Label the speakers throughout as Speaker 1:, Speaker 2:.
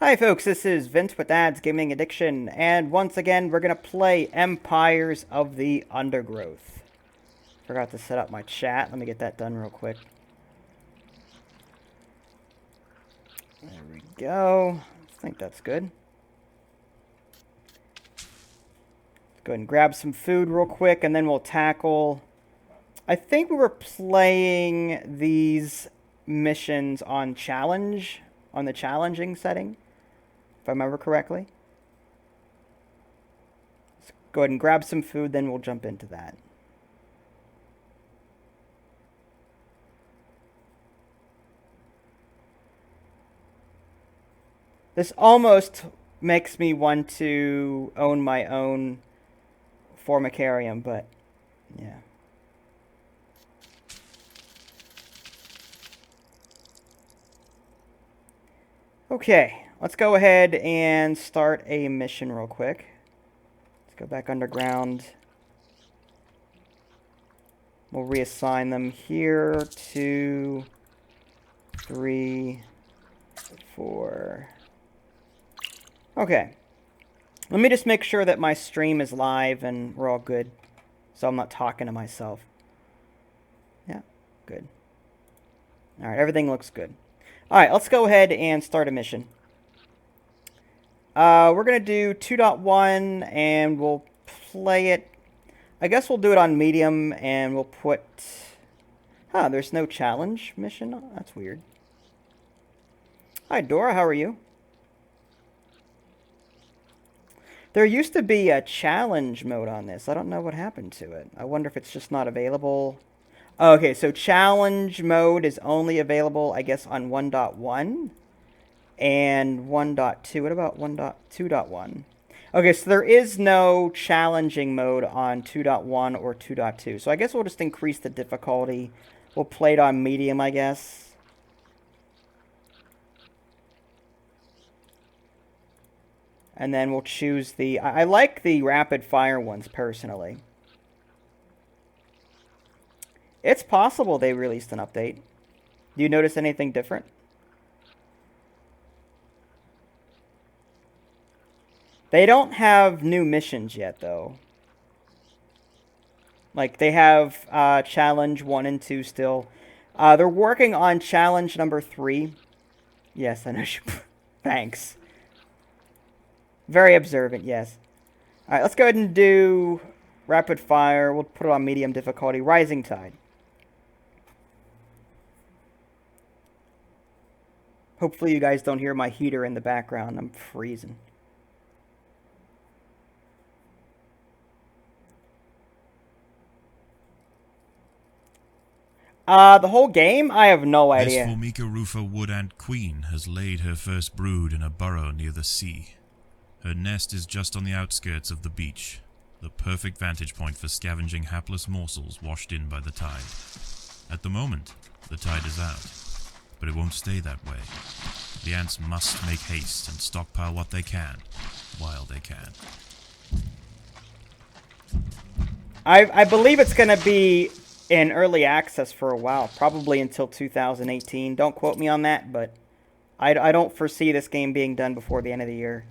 Speaker 1: Hi folks, this is Vince with Dad's Gaming Addiction, and once again we're going to play Empires of the Undergrowth. Forgot to set up my chat. Let me get that done real quick. There we go. I think that's good. Let's go ahead and grab some food real quick, and then we'll tackle... I think we were playing these missions on challenge, on the challenging setting, if I remember correctly. Let's go ahead and grab some food, then we'll jump into that. This almost makes me want to own my own Formicarium, but yeah. Okay, let's go ahead and start a mission real quick. Let's go back underground. We'll reassign them here. 2, 3, 4. Okay. Let me just make sure that my stream is live and we're all good, so I'm not talking to myself. Yeah, good. Alright, everything looks good. Alright, let's go ahead and start a mission. We're going to do 2.1 and we'll play it. I guess we'll do it on medium and we'll put... Huh, there's no challenge mission? Oh, that's weird. Hi, Dora, how are you? There used to be a challenge mode on this. I don't know what happened to it. I wonder if it's just not available. Okay, so challenge mode is only available, I guess, on 1.1 and 1.2. What about 1.2.1? Okay, so there is no challenging mode on 2.1 or 2.2. So I guess we'll just increase the difficulty. We'll play it on medium, I guess. And then we'll choose the... I like the rapid fire ones, personally. It's possible they released an update. Do you notice anything different? They don't have new missions yet, though. Like, they have Challenge 1 and 2 still. They're working on Challenge number 3. Yes, I know. Thanks. Very observant, yes. Alright, let's go ahead and do rapid fire. We'll put it on medium difficulty. Rising Tide. Hopefully you guys don't hear my heater in the background. I'm freezing. The whole game? I have no idea.
Speaker 2: This Formicarium wood ant queen has laid her first brood in a burrow near the sea. Her nest is just on the outskirts of the beach, the perfect vantage point for scavenging hapless morsels washed in by the tide. At the moment, the tide is out, but it won't stay that way. The ants must make haste and stockpile what they can, while they can.
Speaker 1: I believe it's going to be in early access for a while, probably until 2018. Don't quote me on that, but I don't foresee this game being done before the end of the year.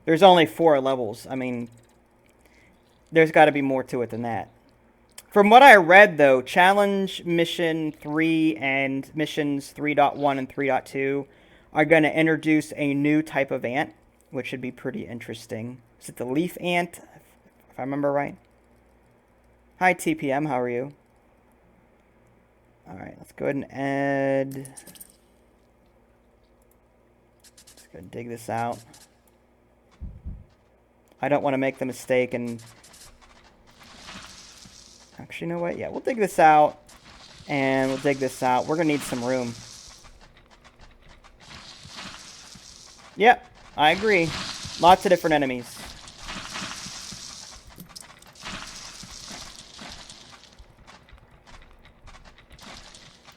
Speaker 1: There's only 4 levels. I mean, there's got to be more to it than that. From what I read, though, Challenge Mission 3 and Missions 3.1 and 3.2 are going to introduce a new type of ant, which should be pretty interesting. Is it the leaf ant, if I remember right? Hi, TPM. How are you? Alright, let's go ahead and add... Let's go dig this out. I don't want to make the mistake and... Actually, you know what? Yeah, we'll dig this out. And we'll dig this out. We're going to need some room. Yep, I agree. Lots of different enemies.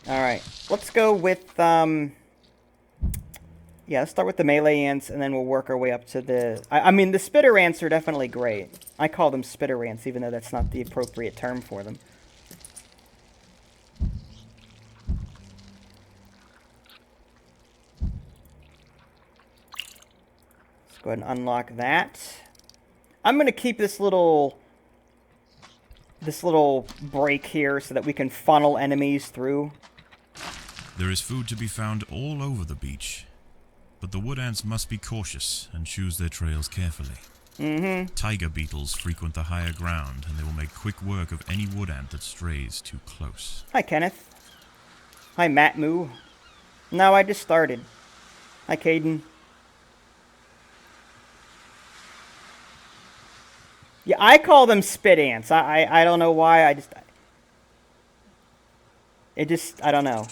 Speaker 1: Alright, let's go with... Yeah, let's start with the melee ants, and then we'll work our way up to the... I mean, the spitter ants are definitely great. I call them spitter ants, even though that's not the appropriate term for them. go ahead and unlock that. I'm going to keep this little break here so that we can funnel enemies through.
Speaker 2: There is food to be found all over the beach, but the wood ants must be cautious and choose their trails carefully. Tiger beetles frequent the higher ground, and they will make quick work of any wood ant that strays too close.
Speaker 1: Hi, Kenneth. Hi, Matt Moo. No, I just started. Hi, Caden. Yeah, I call them spit ants. I don't know why. I don't know.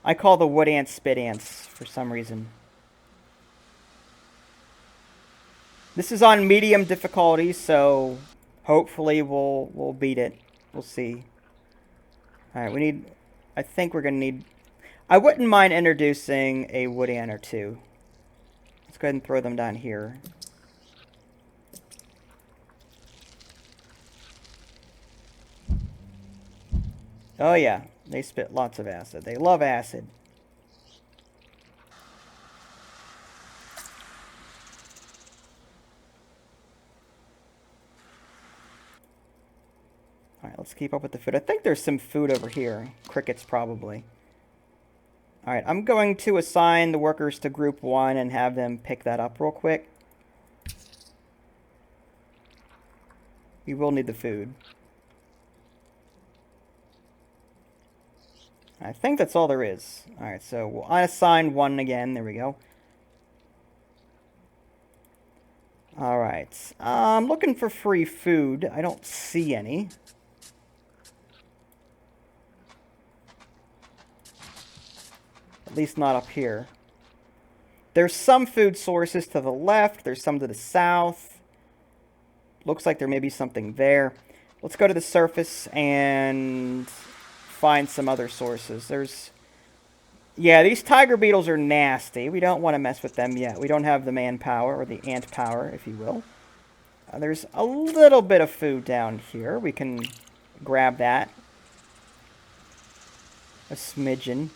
Speaker 1: I call the wood ants spit ants for some reason. This is on medium difficulty, so hopefully we'll beat it. We'll see. All right, I think we're gonna need. I wouldn't mind introducing a wood ant or two. Let's go ahead and throw them down here. Oh yeah, they spit lots of acid. They love acid. Alright, let's keep up with the food. I think there's some food over here. Crickets, probably. Alright, I'm going to assign the workers to group 1 and have them pick that up real quick. We will need the food. I think that's all there is. Alright, so we'll unassign 1 again. There we go. Alright. I'm looking for free food. I don't see any. At least not up here. There's some food sources to the left. There's some to the south. Looks like there may be something there. Let's go to the surface and find some other sources. Yeah, these tiger beetles are nasty. We don't want to mess with them yet. We don't have the manpower, or the ant power, if you will. There's a little bit of food down here. We can grab that. A smidgen.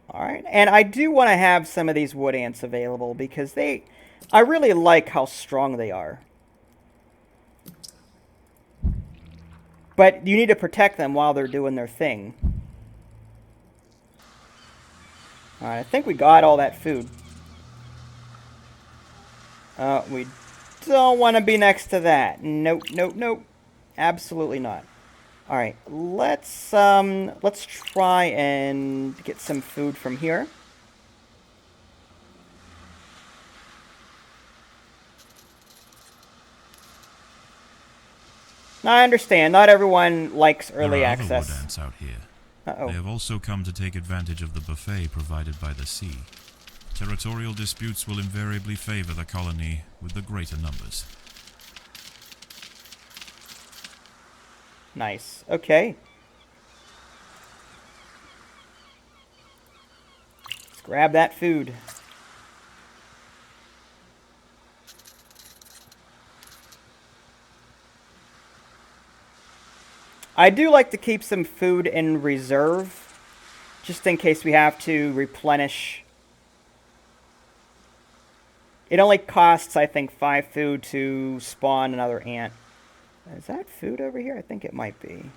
Speaker 1: Alright, and I do want to have some of these wood ants available because I really like how strong they are. But you need to protect them while they're doing their thing. Alright, I think we got all that food. We don't want to be next to that. Nope, nope, nope. Absolutely not. Alright, let's try and get some food from here. Now, I understand, not everyone likes early
Speaker 2: there are
Speaker 1: access.
Speaker 2: Other wood ants out here.
Speaker 1: Uh-oh.
Speaker 2: They have also come to take advantage of the buffet provided by the sea. Territorial disputes will invariably favor the colony with the greater numbers.
Speaker 1: Nice. Okay. Let's grab that food. I do like to keep some food in reserve, just in case we have to replenish. It only costs, I think, 5 food to spawn another ant. Is that food over here? I think it might be.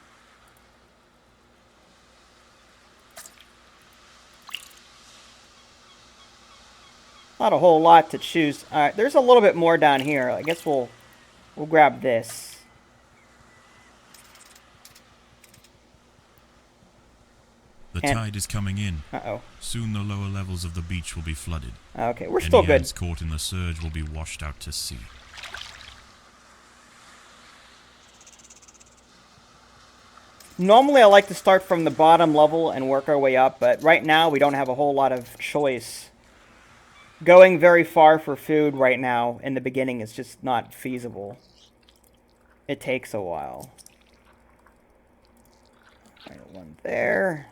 Speaker 1: Not a whole lot to choose. Alright, there's a little bit more down here. I guess we'll grab this.
Speaker 2: The tide is coming in.
Speaker 1: Uh-oh.
Speaker 2: Soon the lower levels of the beach will be flooded.
Speaker 1: Okay, we're still
Speaker 2: Any
Speaker 1: good.
Speaker 2: ants caught in the surge will be washed out to sea.
Speaker 1: Normally I like to start from the bottom level and work our way up, but right now we don't have a whole lot of choice. Going very far for food right now in the beginning is just not feasible. It takes a while. Alright, one there.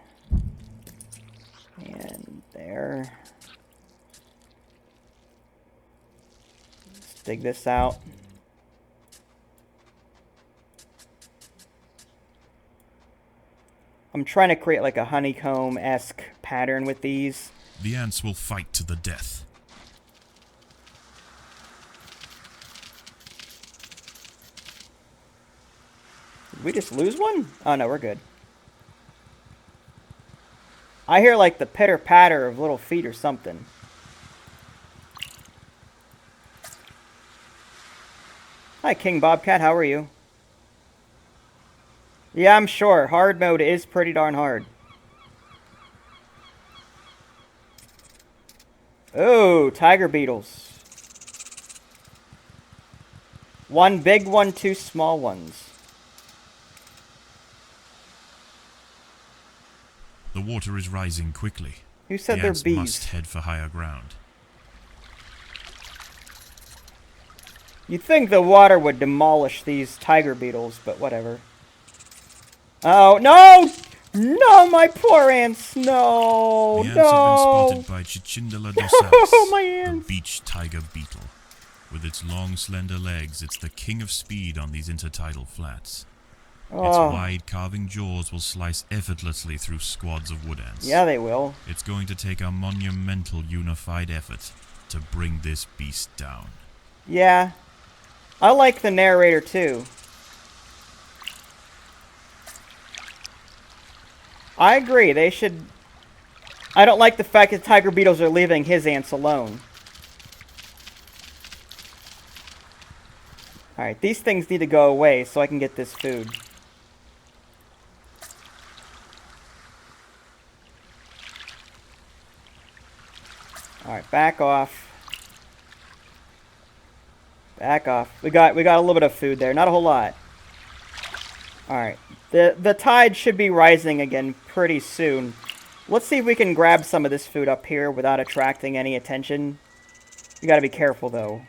Speaker 1: And there. Let's dig this out. I'm trying to create like a honeycomb-esque pattern with these.
Speaker 2: The ants will fight to the death.
Speaker 1: Did we just lose one? Oh no, we're good. I hear like the pitter-patter of little feet or something. Hi, King Bobcat. How are you? Yeah, I'm sure. Hard mode is pretty darn hard. Oh, tiger beetles. One big one, two small ones.
Speaker 2: The water is rising quickly.
Speaker 1: Who said
Speaker 2: The
Speaker 1: they're
Speaker 2: ants
Speaker 1: bees?
Speaker 2: must head for higher ground.
Speaker 1: You'd think the water would demolish these tiger beetles, but whatever. Oh, no! No, my poor ants! No,
Speaker 2: The ants
Speaker 1: no!
Speaker 2: have been spotted by Cicindela
Speaker 1: Oh,
Speaker 2: dorsales,
Speaker 1: my
Speaker 2: the
Speaker 1: ants!
Speaker 2: beach tiger beetle. With its long, slender legs, it's the king of speed on these intertidal flats. Its
Speaker 1: Oh,
Speaker 2: wide, carving jaws will slice effortlessly through squads of wood ants.
Speaker 1: yeah, they will.
Speaker 2: It's going to take a monumental unified effort to bring this beast down.
Speaker 1: Yeah. I like the narrator, too. I agree, they should... I don't like the fact that tiger beetles are leaving his ants alone. Alright, these things need to go away so I can get this food. Alright, back off. Back off. We got a little bit of food there, not a whole lot. Alright. The tide should be rising again pretty soon. Let's see if we can grab some of this food up here without attracting any attention. You gotta be careful though.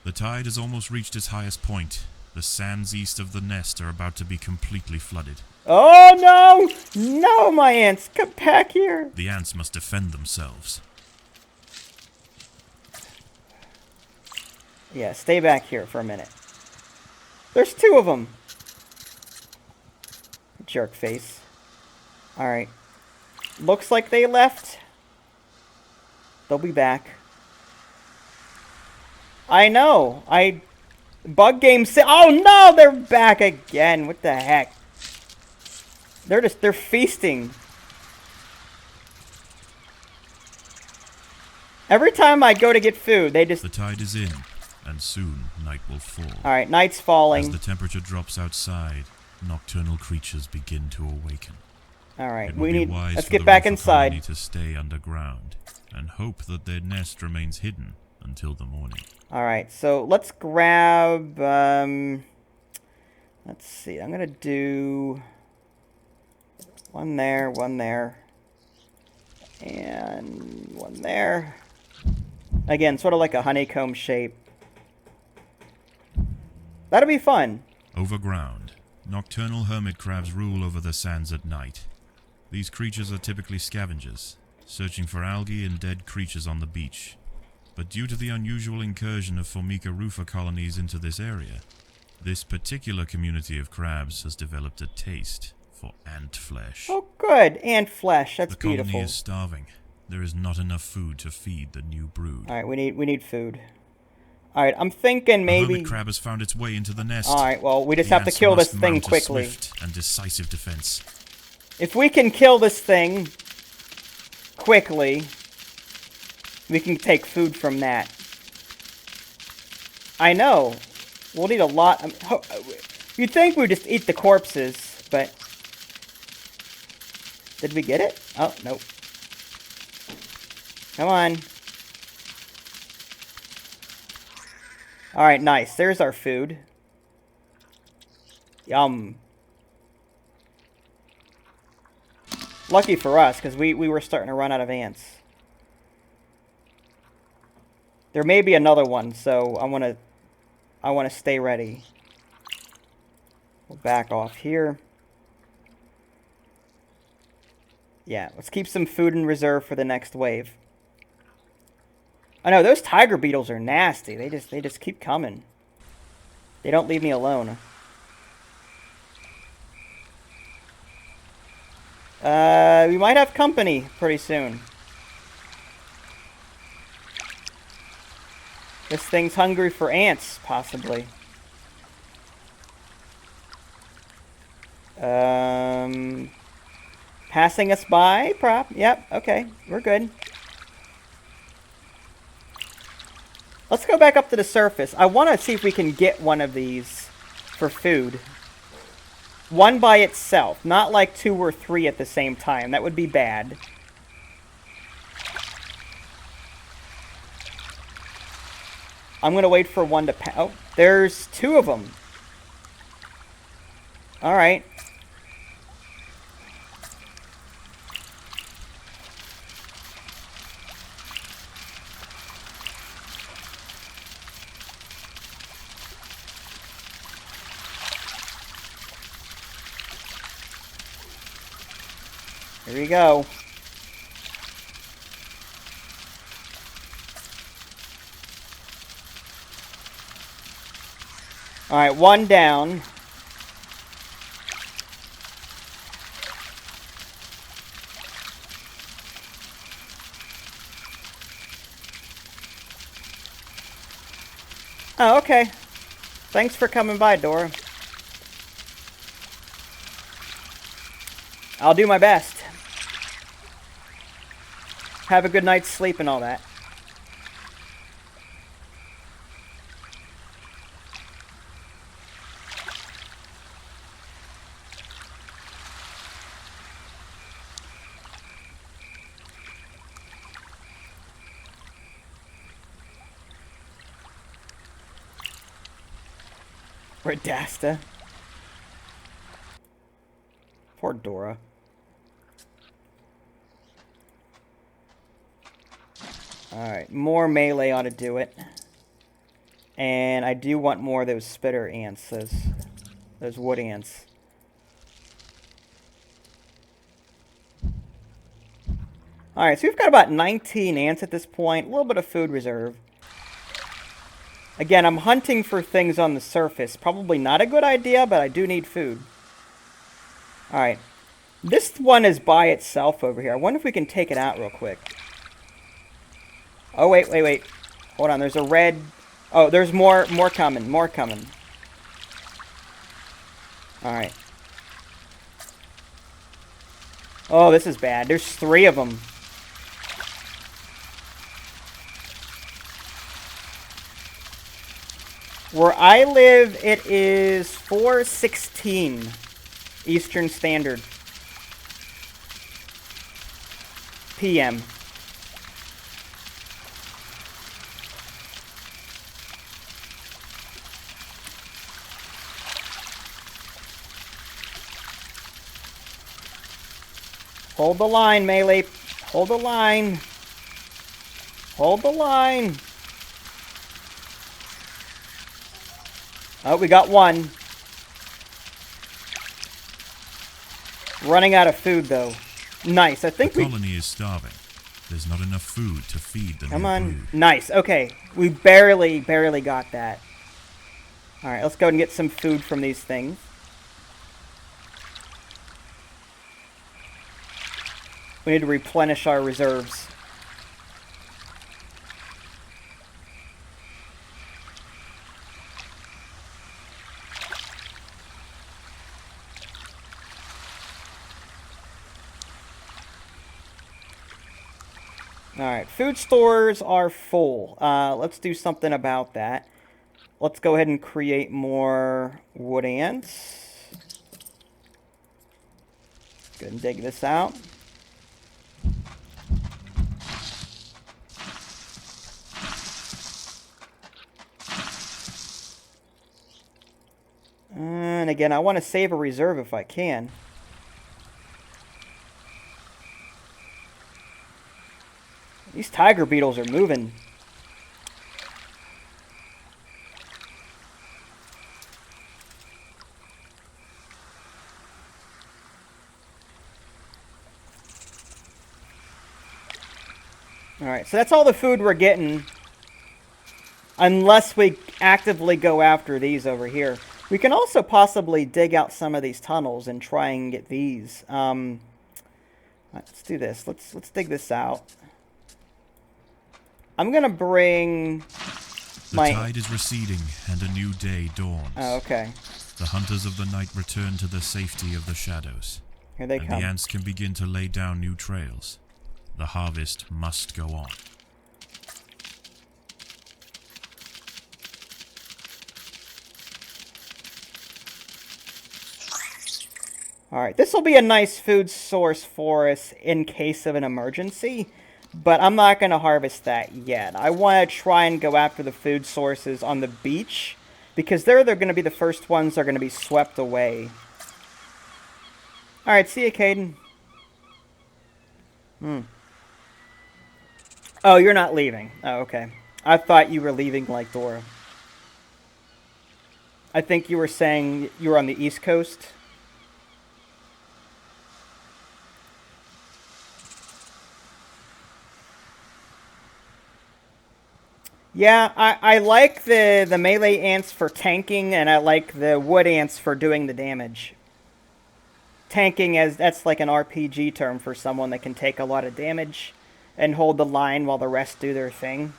Speaker 2: The tide has almost reached its highest point. The sands east of the nest are about to be completely flooded.
Speaker 1: Oh no! No, my ants! Come back here!
Speaker 2: The ants must defend themselves.
Speaker 1: Yeah, stay back here for a minute. There's two of them! Jerk face. Alright. Looks like they left. They'll be back. I know! Bug game oh no! They're back again! What the heck? They're feasting. Every time I go to get food, they just...
Speaker 2: The tide is in, and soon night will fall.
Speaker 1: Alright, night's falling.
Speaker 2: As the temperature drops outside, nocturnal creatures begin to awaken.
Speaker 1: Alright,
Speaker 2: It would be wise
Speaker 1: let's
Speaker 2: for
Speaker 1: get
Speaker 2: the
Speaker 1: back
Speaker 2: Roofer
Speaker 1: inside.
Speaker 2: colony to stay underground, and hope that their nest remains hidden until the morning.
Speaker 1: Alright, so let's grab, let's see, I'm gonna do one there, and one there. Again, sort of like a honeycomb shape. That'll be fun.
Speaker 2: Overground, nocturnal hermit crabs rule over the sands at night. These creatures are typically scavengers, searching for algae and dead creatures on the beach. But due to the unusual incursion of Formica rufa colonies into this area, this particular community of crabs has developed a taste for ant flesh.
Speaker 1: Oh, good. Ant flesh. That's
Speaker 2: the colony
Speaker 1: beautiful.
Speaker 2: is starving. There is not enough food to feed the new brood.
Speaker 1: Alright, we need food. Alright, I'm thinking maybe...
Speaker 2: The hermit crab has found its way into the nest.
Speaker 1: Alright, well, we just
Speaker 2: The
Speaker 1: have to
Speaker 2: ants
Speaker 1: kill this
Speaker 2: must
Speaker 1: thing
Speaker 2: mount a
Speaker 1: quickly.
Speaker 2: swift and decisive defense.
Speaker 1: If we can kill this thing quickly, we can take food from that. I know. We'll need a lot. You'd think we'd just eat the corpses, but... Did we get it? Oh, nope. Come on. Alright, nice. There's our food. Yum. Lucky for us, because we were starting to run out of ants. There may be another one, so I want to stay ready. We'll back off here. Yeah, let's keep some food in reserve for the next wave. I know those tiger beetles are nasty. They just keep coming. They don't leave me alone. We might have company pretty soon. This thing's hungry for ants, possibly. Passing us by, Yep, okay, we're good. Let's go back up to the surface. I want to see if we can get one of these for food. One by itself, not like 2 or 3 at the same time. That would be bad. I'm going to wait for one to oh, there's 2 of them. All right. Here we go. Alright, 1 down. Oh, okay. Thanks for coming by, Dora. I'll do my best. Have a good night's sleep and all that. Redasta. Poor Dora. Alright, more melee ought to do it. And I do want more of those spitter ants, those wood ants. Alright, so we've got about 19 ants at this point. A little bit of food reserve. Again, I'm hunting for things on the surface. Probably not a good idea, but I do need food. Alright. This one is by itself over here. I wonder if we can take it out real quick. Oh, wait. Hold on, there's a red... Oh, there's more coming, Alright. Oh, this is bad. There's 3 of them. Where I live, it is 4:16 Eastern Standard PM. Hold the line, melee. Hold the line. Hold the line. Oh, we got one. Running out of food, though. Nice. I think
Speaker 2: the colony is starving. There's not enough food to feed the
Speaker 1: Come
Speaker 2: new
Speaker 1: on.
Speaker 2: brood.
Speaker 1: Nice. Okay. We barely got that. Alright, let's go and get some food from these things. We need to replenish our reserves. Alright, food stores are full. Let's do something about that. Let's go ahead and create more wood ants. Go ahead and dig this out. And again, I want to save a reserve if I can. These tiger beetles are moving. Alright, so that's all the food we're getting. Unless we actively go after these over here. We can also possibly dig out some of these tunnels and try and get these. Let's do this. Let's dig this out. I'm gonna bring
Speaker 2: The tide is receding, and a new day dawns.
Speaker 1: Oh, okay.
Speaker 2: The hunters of the night return to the safety of the shadows.
Speaker 1: Here they
Speaker 2: and
Speaker 1: come.
Speaker 2: the ants can begin to lay down new trails. The harvest must go on.
Speaker 1: Alright, this will be a nice food source for us in case of an emergency, but I'm not going to harvest that yet. I want to try and go after the food sources on the beach, because they're going to be the first ones that are going to be swept away. Alright, see you, Caden. Oh, you're not leaving. Oh, okay. I thought you were leaving like Dora. I think you were saying you were on the East Coast. Yeah, I like the melee ants for tanking, and I like the wood ants for doing the damage. Tanking, that's like an RPG term for someone that can take a lot of damage and hold the line while the rest do their thing.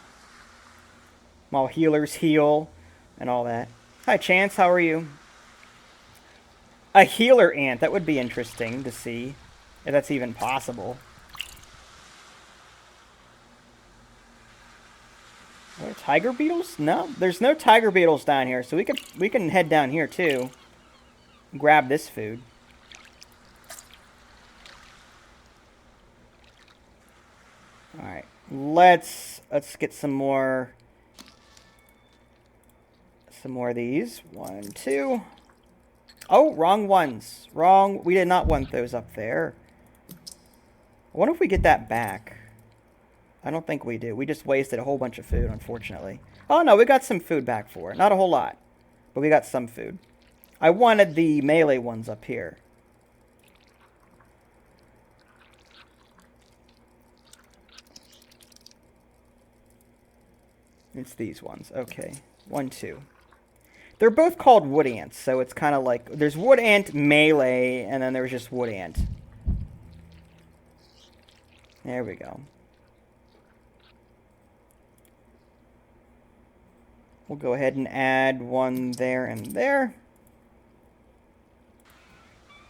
Speaker 1: While healers heal and all that. Hi, Chance, how are you? A healer ant, that would be interesting to see, if that's even possible. Are there tiger beetles? No, there's no tiger beetles down here, so we can head down here too. Grab this food. All right, let's get some more of these. 1, 2. Oh, wrong ones. Wrong. We did not want those up there. I wonder if we get that back. I don't think we do. We just wasted a whole bunch of food, unfortunately. Oh, no, we got some food back for it. Not a whole lot, but we got some food. I wanted the melee ones up here. It's these ones. Okay. 1, 2. They're both called wood ants, so it's kind of like... There's wood ant melee, and then there's just wood ant. There we go. We'll go ahead and add one there and there.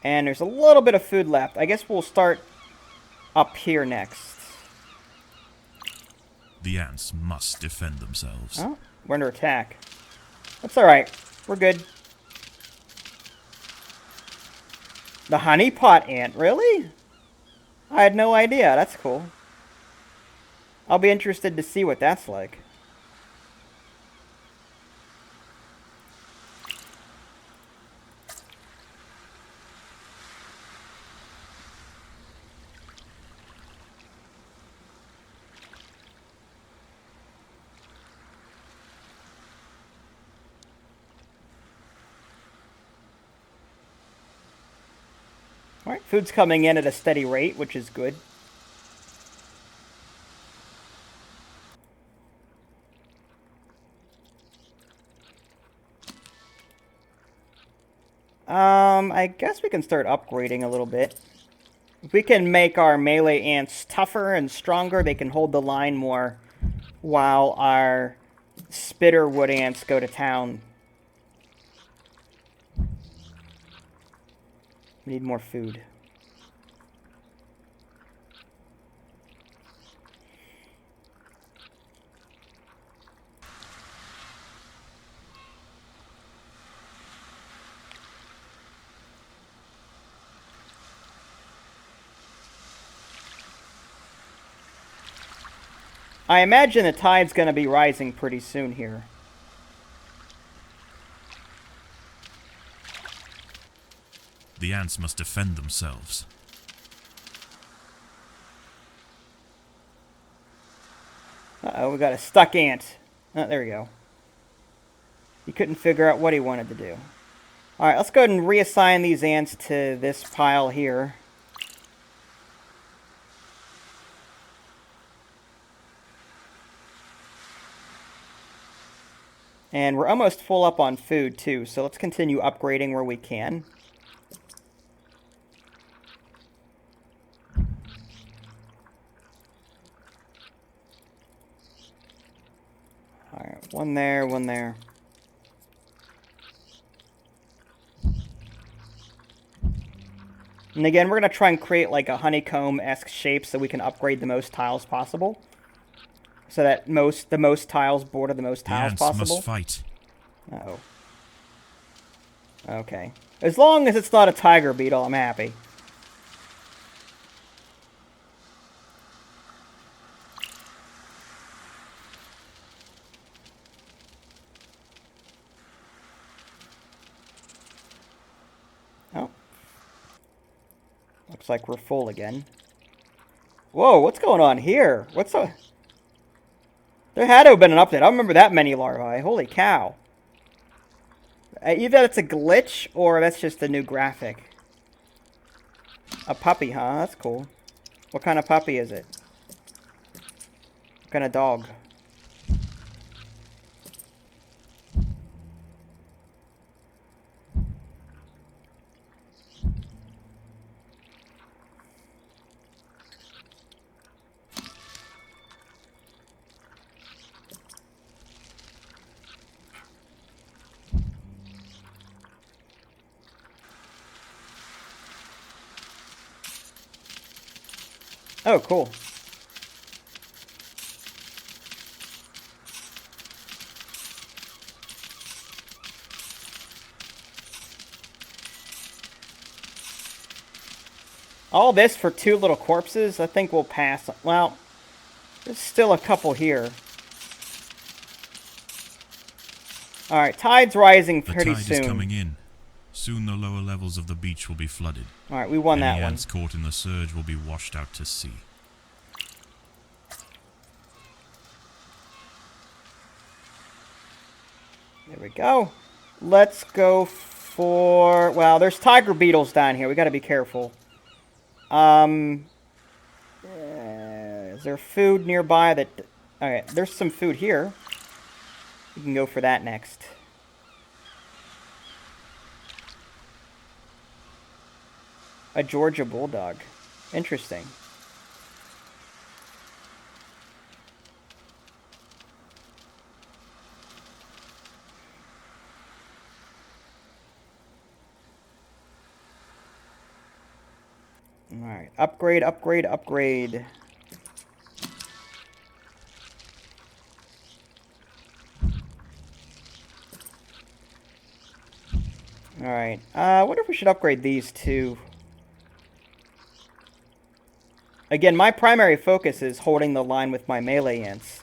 Speaker 1: And there's a little bit of food left. I guess we'll start up here next.
Speaker 2: The ants must defend themselves.
Speaker 1: Oh, we're under attack. That's alright. We're good. The honeypot ant, really? I had no idea. That's cool. I'll be interested to see what that's like. Alright, food's coming in at a steady rate, which is good. I guess we can start upgrading a little bit. If we can make our melee ants tougher and stronger, they can hold the line more, while our spitter wood ants go to town. We need more food. I imagine the tide's going to be rising pretty soon here.
Speaker 2: The ants must defend themselves.
Speaker 1: Uh-oh, we got a stuck ant. Oh, there we go. He couldn't figure out what he wanted to do. Alright, let's go ahead and reassign these ants to this pile here. And we're almost full up on food, too, so let's continue upgrading where we can. Alright, one there, one there. And again, we're going to try and create like a honeycomb-esque shape so we can upgrade the most tiles possible. So that the most tiles border the most tiles possible.
Speaker 2: Must fight.
Speaker 1: Uh-oh. Okay. As long as it's not a tiger beetle, I'm happy. Oh. Looks like we're full again. Whoa, what's going on here? There had to have been an update. I don't remember that many larvae. Holy cow. Either that's a glitch, or that's just a new graphic. A puppy, huh? That's cool. What kind of puppy is it? What kind of dog? Oh, cool. All this for 2 little corpses? I think we'll pass. Well, there's still a couple here. Alright, tide's rising pretty soon.
Speaker 2: The tide is coming in. Soon the lower levels of the beach will be flooded.
Speaker 1: Alright, we won that one.
Speaker 2: Ants caught in the surge will be washed out to sea.
Speaker 1: There we go. Let's go for... Well, there's tiger beetles down here. We gotta be careful. Is there food nearby that... Alright, there's some food here. We can go for that next. A Georgia Bulldog. Interesting. Alright, upgrade, upgrade, upgrade. Alright, I wonder if we should upgrade these two. Again, my primary focus is holding the line with my melee ants.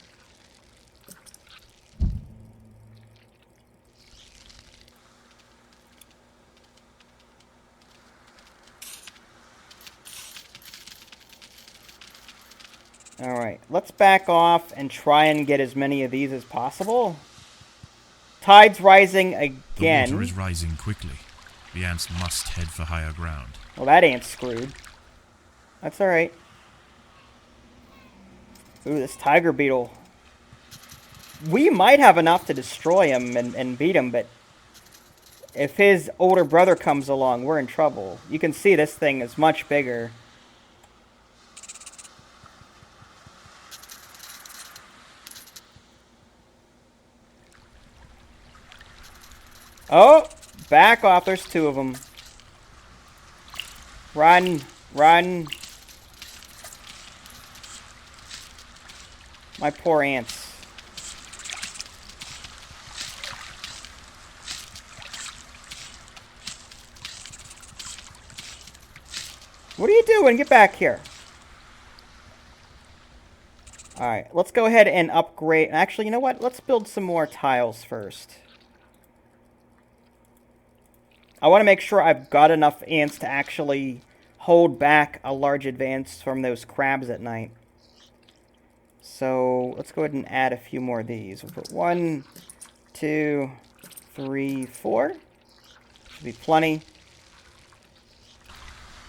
Speaker 1: Alright, let's back off and try and get as many of these as possible. Tide's rising again.
Speaker 2: The water is rising quickly. The ants must head for higher ground.
Speaker 1: Well, that ant's screwed. That's alright. Ooh, this tiger beetle. We might have enough to destroy him and beat him, but if his older brother comes along, we're in trouble. You can see this thing is much bigger. Oh! Back off, there's 2 of them. Run! Run! My poor ants. What are you doing? Get back here. Alright, let's go ahead and upgrade. Actually, you know what? Let's build some more tiles first. I want to make sure I've got enough ants to actually hold back a large advance from those crabs at night. So let's go ahead and add a few more of these. We'll put 1, 2, 3, 4. Should be plenty.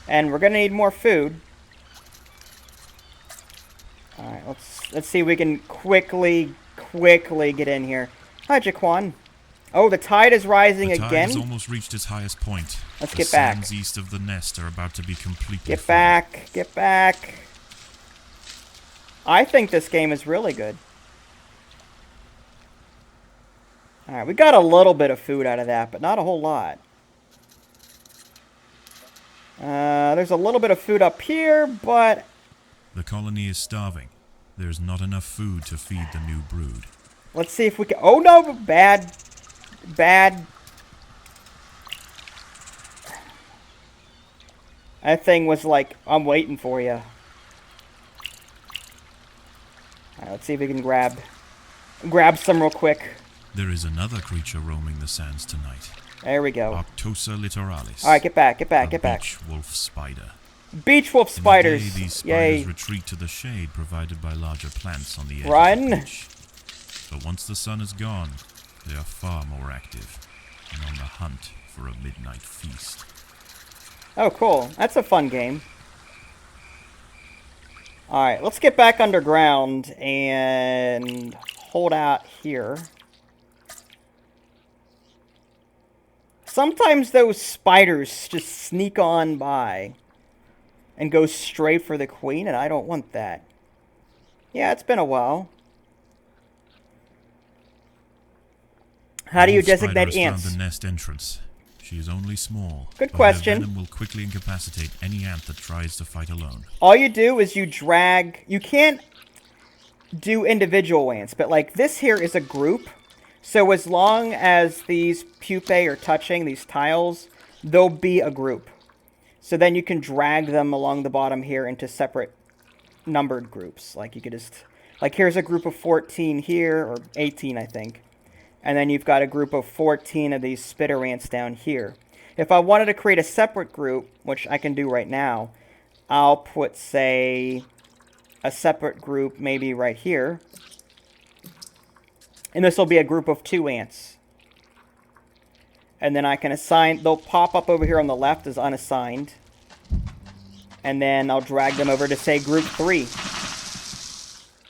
Speaker 1: And we're gonna need more food. Alright, let's see if we can quickly get in here. Hi, Jaquan. Oh, the tide is rising
Speaker 2: The tide
Speaker 1: again?
Speaker 2: has almost reached its highest point.
Speaker 1: Let's
Speaker 2: The
Speaker 1: get back.
Speaker 2: sands east of the nest are about to be completely
Speaker 1: Get
Speaker 2: flooded.
Speaker 1: back. Get back. I think this game is really good. Alright, we got a little bit of food out of that, but not a whole lot. There's a little bit of food up here, but...
Speaker 2: The colony is starving. There's not enough food to feed the new brood.
Speaker 1: let's see if we can... Oh, no! Bad. Bad. That thing was like, I'm waiting for you. Alright, let's see if we can grab some real quick.
Speaker 2: There is another creature roaming the sands tonight.
Speaker 1: There we go.
Speaker 2: Arctosa littoralis.
Speaker 1: Alright, get back, get back,
Speaker 2: a
Speaker 1: get back.
Speaker 2: beach wolf spider.
Speaker 1: Beach wolf spiders.
Speaker 2: In the day, these
Speaker 1: Yay.
Speaker 2: spiders retreat to the shade provided by larger plants on the edge
Speaker 1: Run.
Speaker 2: of the beach. But once the sun is gone, they are far more active and on the hunt for a midnight feast.
Speaker 1: Oh, cool. That's a fun game. Alright, let's get back underground and hold out here. Sometimes those spiders just sneak on by and go straight for the queen, and I don't want that. Yeah, it's been a while. How do you
Speaker 2: Wolf spider
Speaker 1: designate
Speaker 2: has found
Speaker 1: ants?
Speaker 2: the nest entrance. She is only small.
Speaker 1: Good
Speaker 2: but
Speaker 1: question.
Speaker 2: Her venom will quickly incapacitate any ant that tries to fight alone.
Speaker 1: All you do is you drag... You can't do individual ants, but like this here is a group. So as long as these pupae are touching these tiles, they'll be a group. So then you can drag them along the bottom here into separate numbered groups. Like you could just... Like here's a group of 14 here, or 18 I think. And then you've got a group of 14 of these spitter ants down here. If I wanted to create a separate group, which I can do right now, I'll put, say, a separate group maybe right here. And this will be a group of 2 ants. And then I can assign... They'll pop up over here on the left as unassigned. And then I'll drag them over to, say, group 3.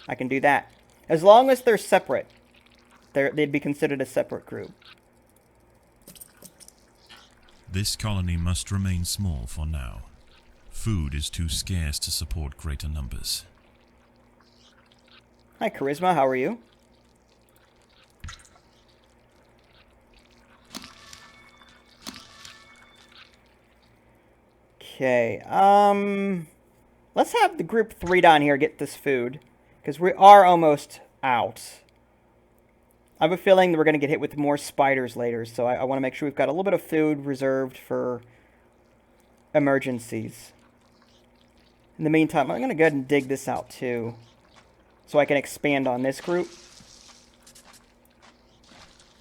Speaker 1: I can do that. As long as they're separate. They'd be considered a separate group.
Speaker 2: This colony must remain small for now. Food is too scarce to support greater numbers.
Speaker 1: Hi, Charisma. How are you? Okay. Let's have the group 3 down here get this food. Because we are almost out. I have a feeling that we're going to get hit with more spiders later, so I want to make sure we've got a little bit of food reserved for emergencies. In the meantime, I'm going to go ahead and dig this out too, so I can expand on this group.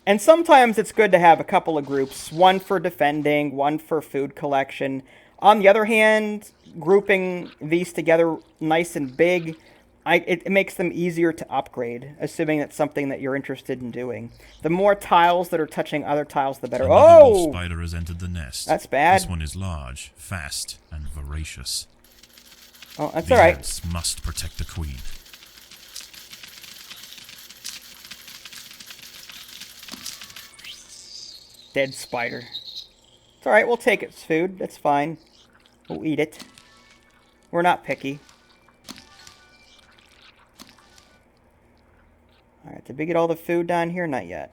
Speaker 1: And sometimes it's good to have a couple of groups, one for defending, one for food collection. On the other hand, grouping these together nice and big, it makes them easier to upgrade, assuming that's something that you're interested in doing. The more tiles that are touching other tiles, the better.
Speaker 2: Another wolf spider has entered the nest.
Speaker 1: That's bad.
Speaker 2: This one is large, fast, and voracious.
Speaker 1: Oh, that's
Speaker 2: the
Speaker 1: all right.
Speaker 2: Ants must protect the queen.
Speaker 1: Dead spider. It's all right. We'll take its food. That's fine. We'll eat it. We're not picky. Alright, did we get all the food down here? Not yet.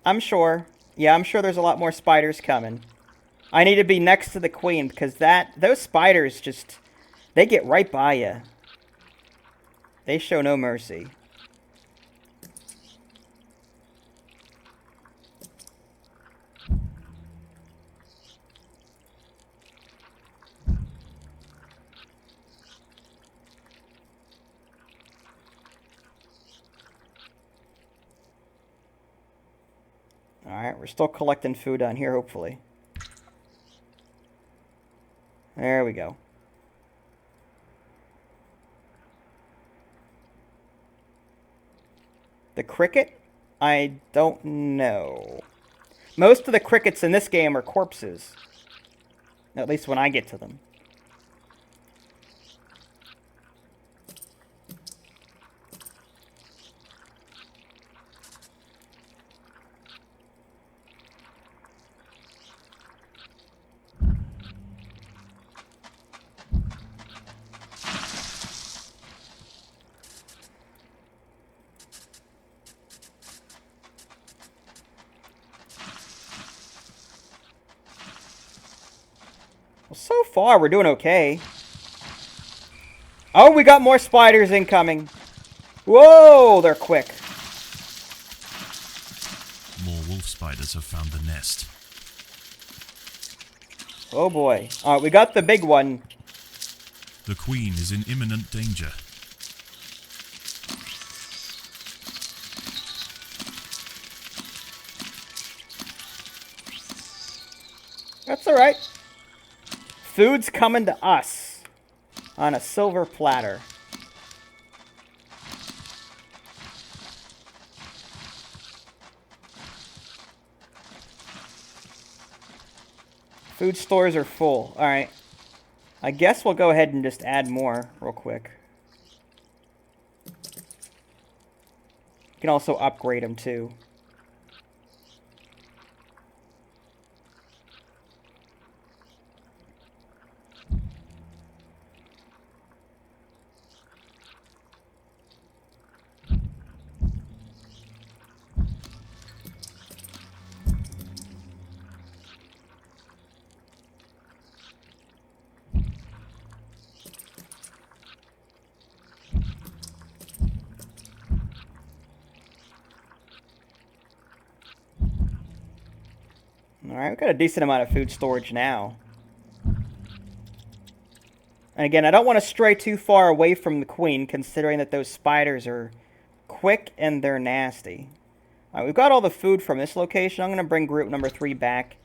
Speaker 1: I'm sure. Yeah, I'm sure there's a lot more spiders coming. I need to be next to the queen because those spiders just... They get right by you. They show no mercy. Alright, we're still collecting food down here, hopefully. There we go. The cricket? I don't know. Most of the crickets in this game are corpses. At least when I get to them. Well, so far, we're doing okay. Oh, we got more spiders incoming. Whoa, they're quick.
Speaker 2: More wolf spiders have found the nest.
Speaker 1: Oh boy. Alright, we got the big one.
Speaker 2: The queen is in imminent danger.
Speaker 1: That's alright. Food's coming to us on a silver platter. Food stores are full. Alright. I guess we'll go ahead and just add more real quick. You can also upgrade them too. Alright, we've got a decent amount of food storage now. And again, I don't want to stray too far away from the queen, considering that those spiders are quick and they're nasty. Alright, we've got all the food from this location. I'm going to bring group number 3 back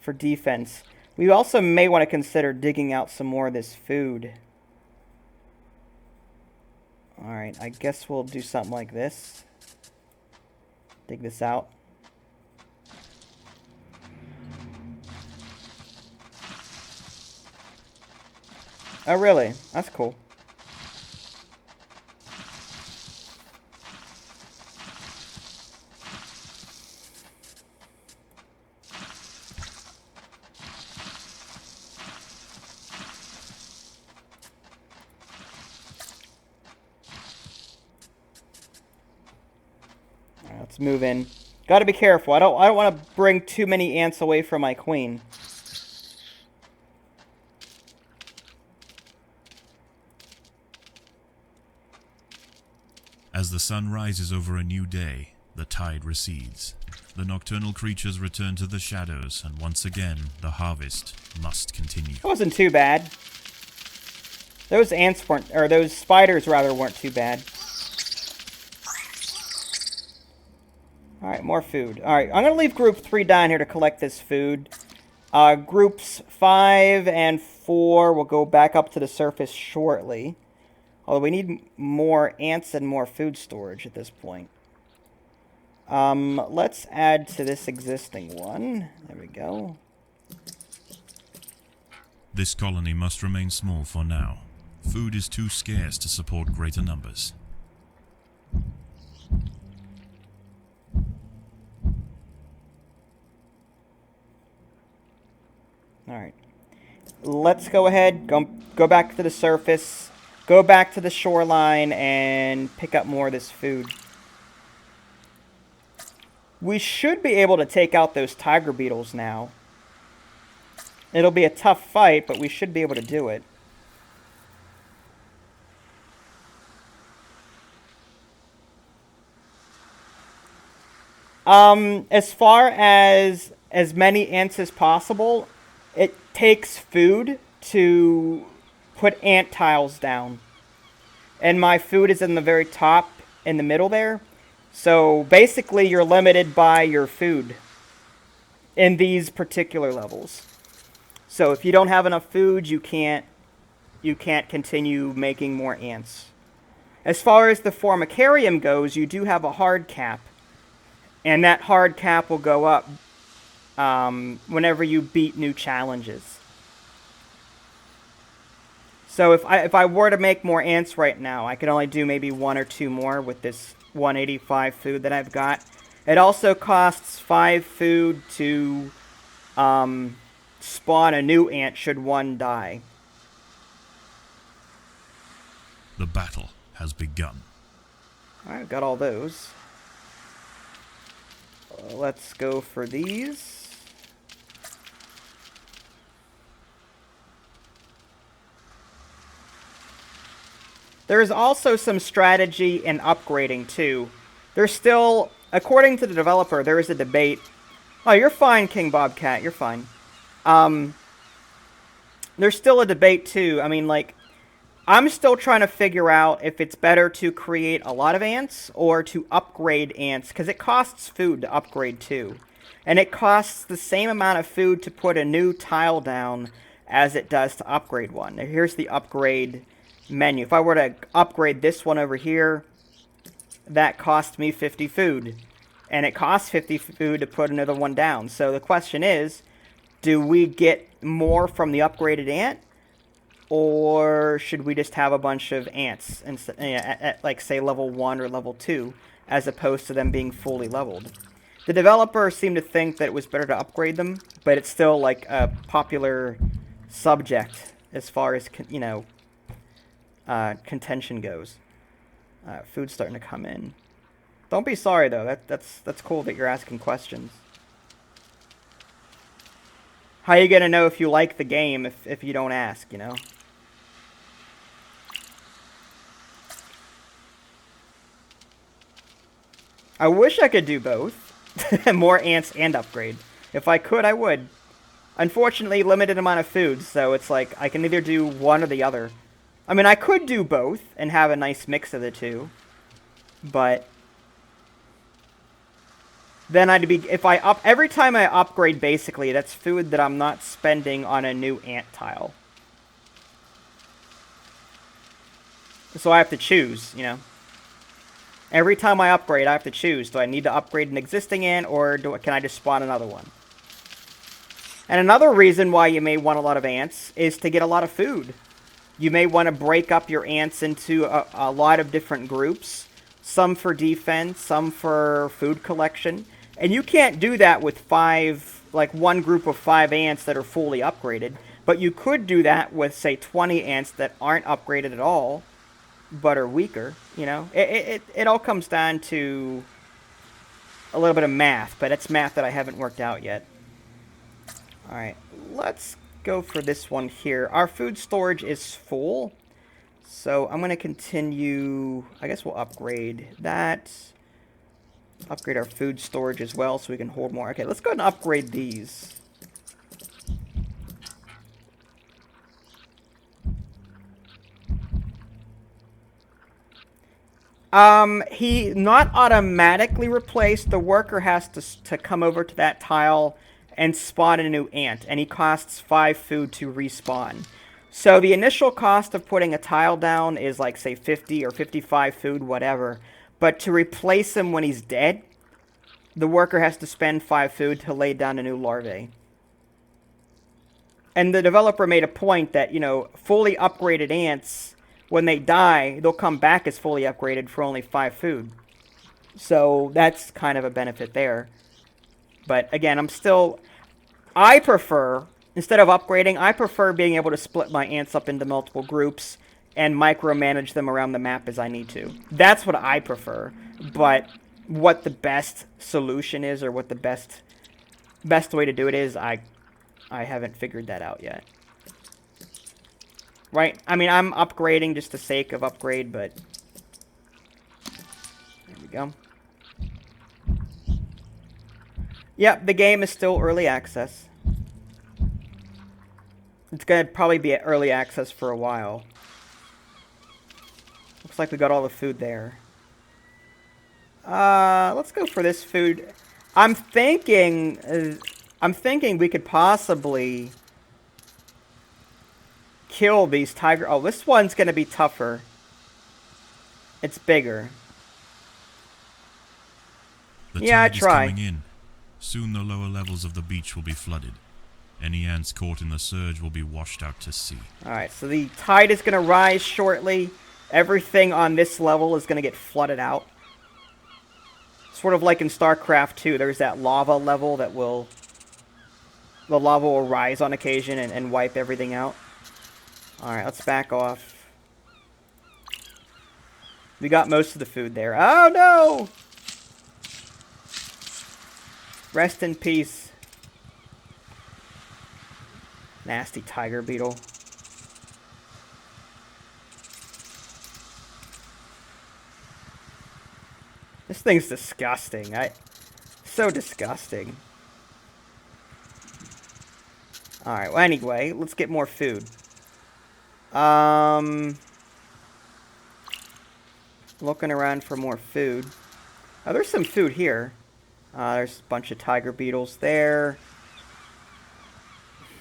Speaker 1: for defense. We also may want to consider digging out some more of this food. Alright, I guess we'll do something like this. Dig this out. Oh, really? That's cool. Alright, let's move in. Gotta be careful. I don't want to bring too many ants away from my queen.
Speaker 2: As the sun rises over a new day, the tide recedes. The nocturnal creatures return to the shadows, and once again, the harvest must continue.
Speaker 1: It wasn't too bad. Those ants weren't, or those spiders rather, weren't too bad. Alright, more food. Alright, I'm going to leave group 3 down here to collect this food. Groups 5 and 4 will go back up to the surface shortly. Although we need more ants and more food storage at this point. Let's add to this existing one. There we go.
Speaker 2: This colony must remain small for now. Food is too scarce to support greater numbers.
Speaker 1: Alright. Let's go ahead, go back to the surface. Go back to the shoreline and pick up more of this food. We should be able to take out those tiger beetles now. It'll be a tough fight, but we should be able to do it. As far as many ants as possible, it takes food to put ant tiles down. And my food is in the very top, in the middle there. So basically you're limited by your food in these particular levels. So if you don't have enough food, you can't continue making more ants. As far as the Formicarium goes, you do have a hard cap. And that hard cap will go up whenever you beat new challenges. So if I were to make more ants right now, I could only do maybe 1 or 2 more with this 185 food that I've got. It also costs 5 food to spawn a new ant should one die.
Speaker 2: The battle has begun.
Speaker 1: Alright, got all those. Let's go for these. There is also some strategy in upgrading, too. There's still, according to the developer, there is a debate. Oh, you're fine, King Bobcat. You're fine. There's still a debate, too. I mean, like, I'm still trying to figure out if it's better to create a lot of ants or to upgrade ants, because it costs food to upgrade, too. And it costs the same amount of food to put a new tile down as it does to upgrade one. Now, here's the upgrade menu. If I were to upgrade this one over here, that cost me 50 food. And it costs 50 food to put another one down. So the question is, do we get more from the upgraded ant? Or should we just have a bunch of ants at like, say, level 1 or level 2, as opposed to them being fully leveled? The developer seemed to think that it was better to upgrade them, but it's still, like, a popular subject as far as, contention goes. Food's starting to come in. Don't be sorry, though. That's cool that you're asking questions. How are you going to know if you like the game if you don't ask, you know? I wish I could do both. More ants and upgrade. If I could, I would. Unfortunately, limited amount of food, so it's like I can either do one or the other. I mean, I could do both and have a nice mix of the two, but then I'd be every time I upgrade, basically that's food that I'm not spending on a new ant tile. So I have to choose, you know. Every time I upgrade, I have to choose. Do I need to upgrade an existing ant, or can I just spawn another one? And another reason why you may want a lot of ants is to get a lot of food. You may want to break up your ants into a lot of different groups. Some for defense, some for food collection. And you can't do that with one group of 5 ants that are fully upgraded. But you could do that with, say, 20 ants that aren't upgraded at all, but are weaker, you know? It all comes down to a little bit of math, but it's math that I haven't worked out yet. Alright, let's go for this one here. Our food storage is full, so I'm going to continue. I guess we'll upgrade that. Upgrade our food storage as well so we can hold more. Okay, let's go ahead and upgrade these. He not automatically replaced. The worker has to come over to that tile and spawn a new ant, and he costs 5 food to respawn. So the initial cost of putting a tile down is like, say, 50 or 55 food, whatever. But to replace him when he's dead, the worker has to spend 5 food to lay down a new larvae. And the developer made a point that, you know, fully upgraded ants, when they die, they'll come back as fully upgraded for only 5 food. So that's kind of a benefit there. But again, I prefer, instead of upgrading, I prefer being able to split my ants up into multiple groups and micromanage them around the map as I need to. That's what I prefer. But what the best solution is, or what the best way to do it is, I haven't figured that out yet. Right? I mean, I'm upgrading just the sake of upgrade, but there we go. Yep, the game is still early access. It's going to probably be at early access for a while. Looks like we got all the food there. Let's go for this food. I'm thinking we could possibly kill these tiger. Oh, this one's going to be tougher. It's bigger.
Speaker 2: The
Speaker 1: yeah, I
Speaker 2: tide is
Speaker 1: try.
Speaker 2: coming in. Soon the lower levels of the beach will be flooded. Any ants caught in the surge will be washed out to sea.
Speaker 1: Alright, so the tide is going to rise shortly. Everything on this level is going to get flooded out. Sort of like in StarCraft 2, there's that lava level that will... The lava will rise on occasion and wipe everything out. Alright, let's back off. We got most of the food there. Oh, no! Rest in peace. Nasty tiger beetle. thing's disgusting. So disgusting. Alright, well, anyway, let's get more food. Looking around for more food. Oh, there's some food here. There's a bunch of tiger beetles there.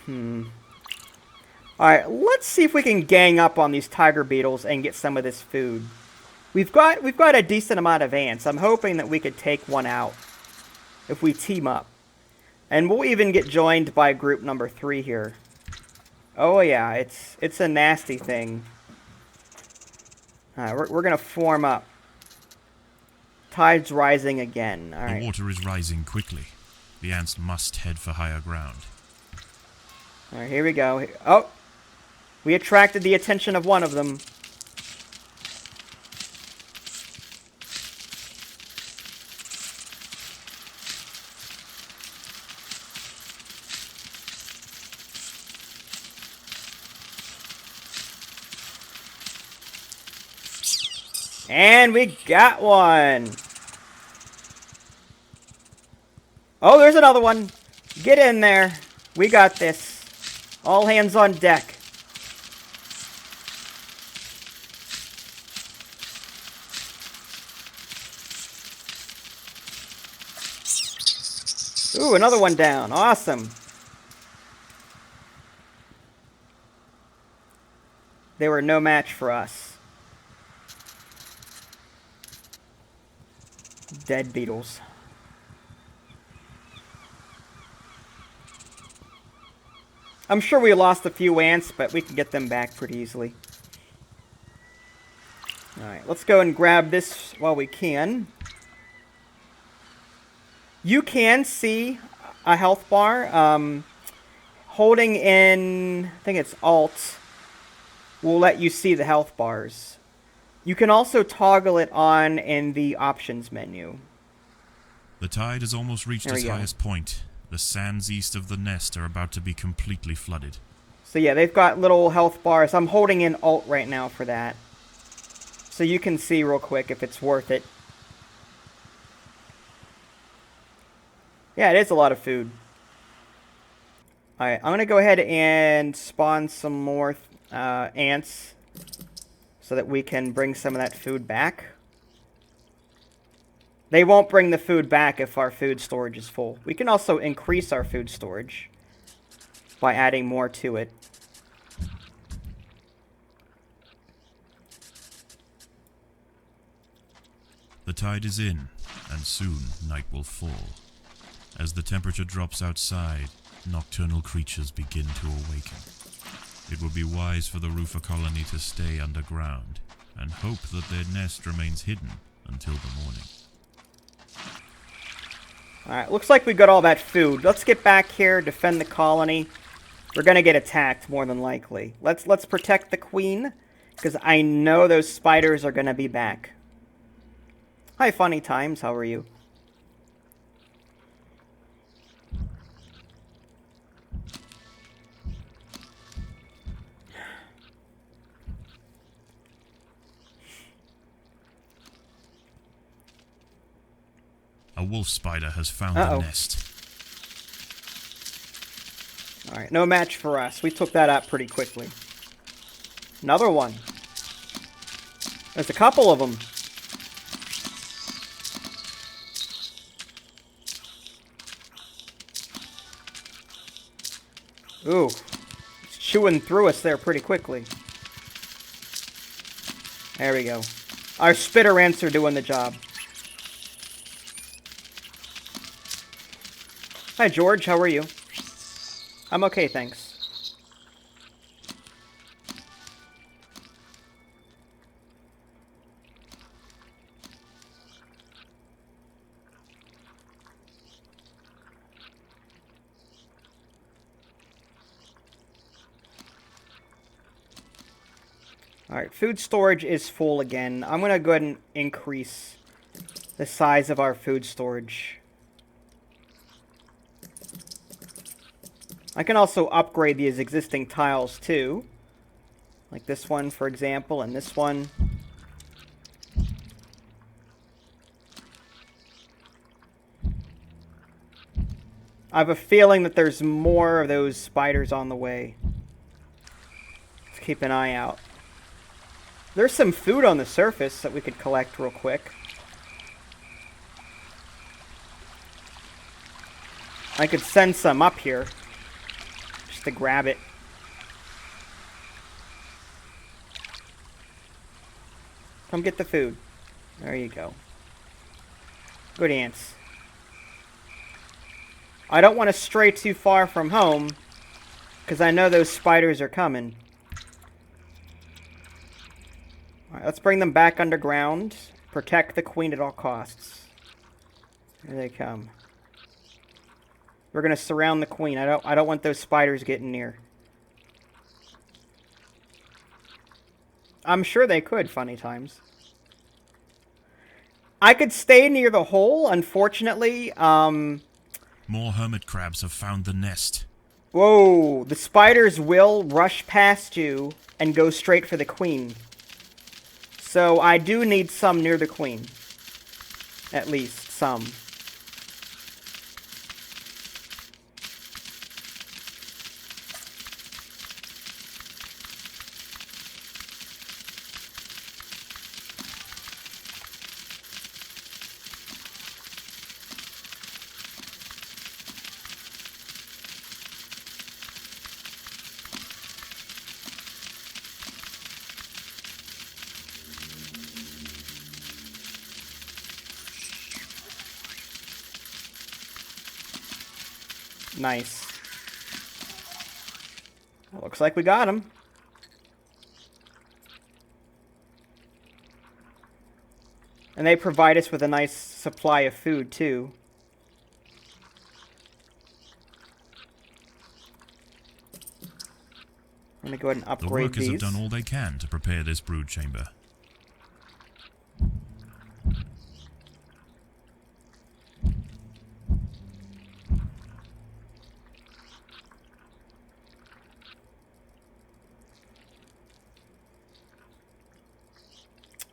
Speaker 1: Alright, let's see if we can gang up on these tiger beetles and get some of this food. We've got a decent amount of ants. I'm hoping that we could take one out if we team up. And we'll even get joined by group number 3 here. Oh yeah, it's a nasty thing. Alright, we're gonna form up. Tide's rising again. Alright.
Speaker 2: The water is rising quickly. The ants must head for higher ground.
Speaker 1: Alright, here we go. Oh! We attracted the attention of one of them. And we got one! Oh, there's another one! Get in there! We got this. All hands on deck. Ooh, another one down. Awesome. They were no match for us. Dead beetles. I'm sure we lost a few ants, but we can get them back pretty easily. Alright, let's go and grab this while we can. You can see a health bar. Holding in, I think it's Alt, will let you see the health bars. You can also toggle it on in the options menu.
Speaker 2: The tide has almost reached its highest point. The sands east of the nest are about to be completely flooded.
Speaker 1: So yeah, they've got little health bars. I'm holding in Alt right now for that. So you can see real quick if it's worth it. Yeah, it is a lot of food. Alright, I'm going to go ahead and spawn some more ants so that we can bring some of that food back. They won't bring the food back if our food storage is full. We can also increase our food storage by adding more to it.
Speaker 2: The tide is in, and soon night will fall. As the temperature drops outside, nocturnal creatures begin to awaken. It would be wise for the roofer colony to stay underground and hope that their nest remains hidden until the morning.
Speaker 1: Alright, looks like we got all that food. Let's get back here, defend the colony. We're gonna get attacked, more than likely. Let's protect the queen, because I know those spiders are gonna be back. Hi, Funny Times, how are you?
Speaker 2: A wolf spider has found the nest.
Speaker 1: Alright, no match for us. We took that out pretty quickly. Another one. There's a couple of them. Ooh. It's chewing through us there pretty quickly. There we go. Our spitter ants are doing the job. Hi, George. How are you? I'm okay, thanks. Alright, food storage is full again. I'm going to go ahead and increase the size of our food storage. I can also upgrade these existing tiles too. Like this one, for example, and this one. I have a feeling that there's more of those spiders on the way. Let's keep an eye out. There's some food on the surface that we could collect real quick. I could send some up here. Just to grab it. Come get the food. There you go. Good ants. I don't want to stray too far from home, because I know those spiders are coming. Alright, let's bring them back underground. Protect the queen at all costs. Here they come. We're gonna surround the queen. I don't want those spiders getting near. I'm sure they could, funny times. I could stay near the hole, unfortunately.
Speaker 2: More hermit crabs have found the nest.
Speaker 1: Whoa, the spiders will rush past you and go straight for the queen. So I do need some near the queen. At least some. Nice. Looks like we got him. And they provide us with a nice supply of food, too. I'm gonna go ahead and upgrade
Speaker 2: The workers
Speaker 1: these.
Speaker 2: have done all they can to prepare this brood chamber.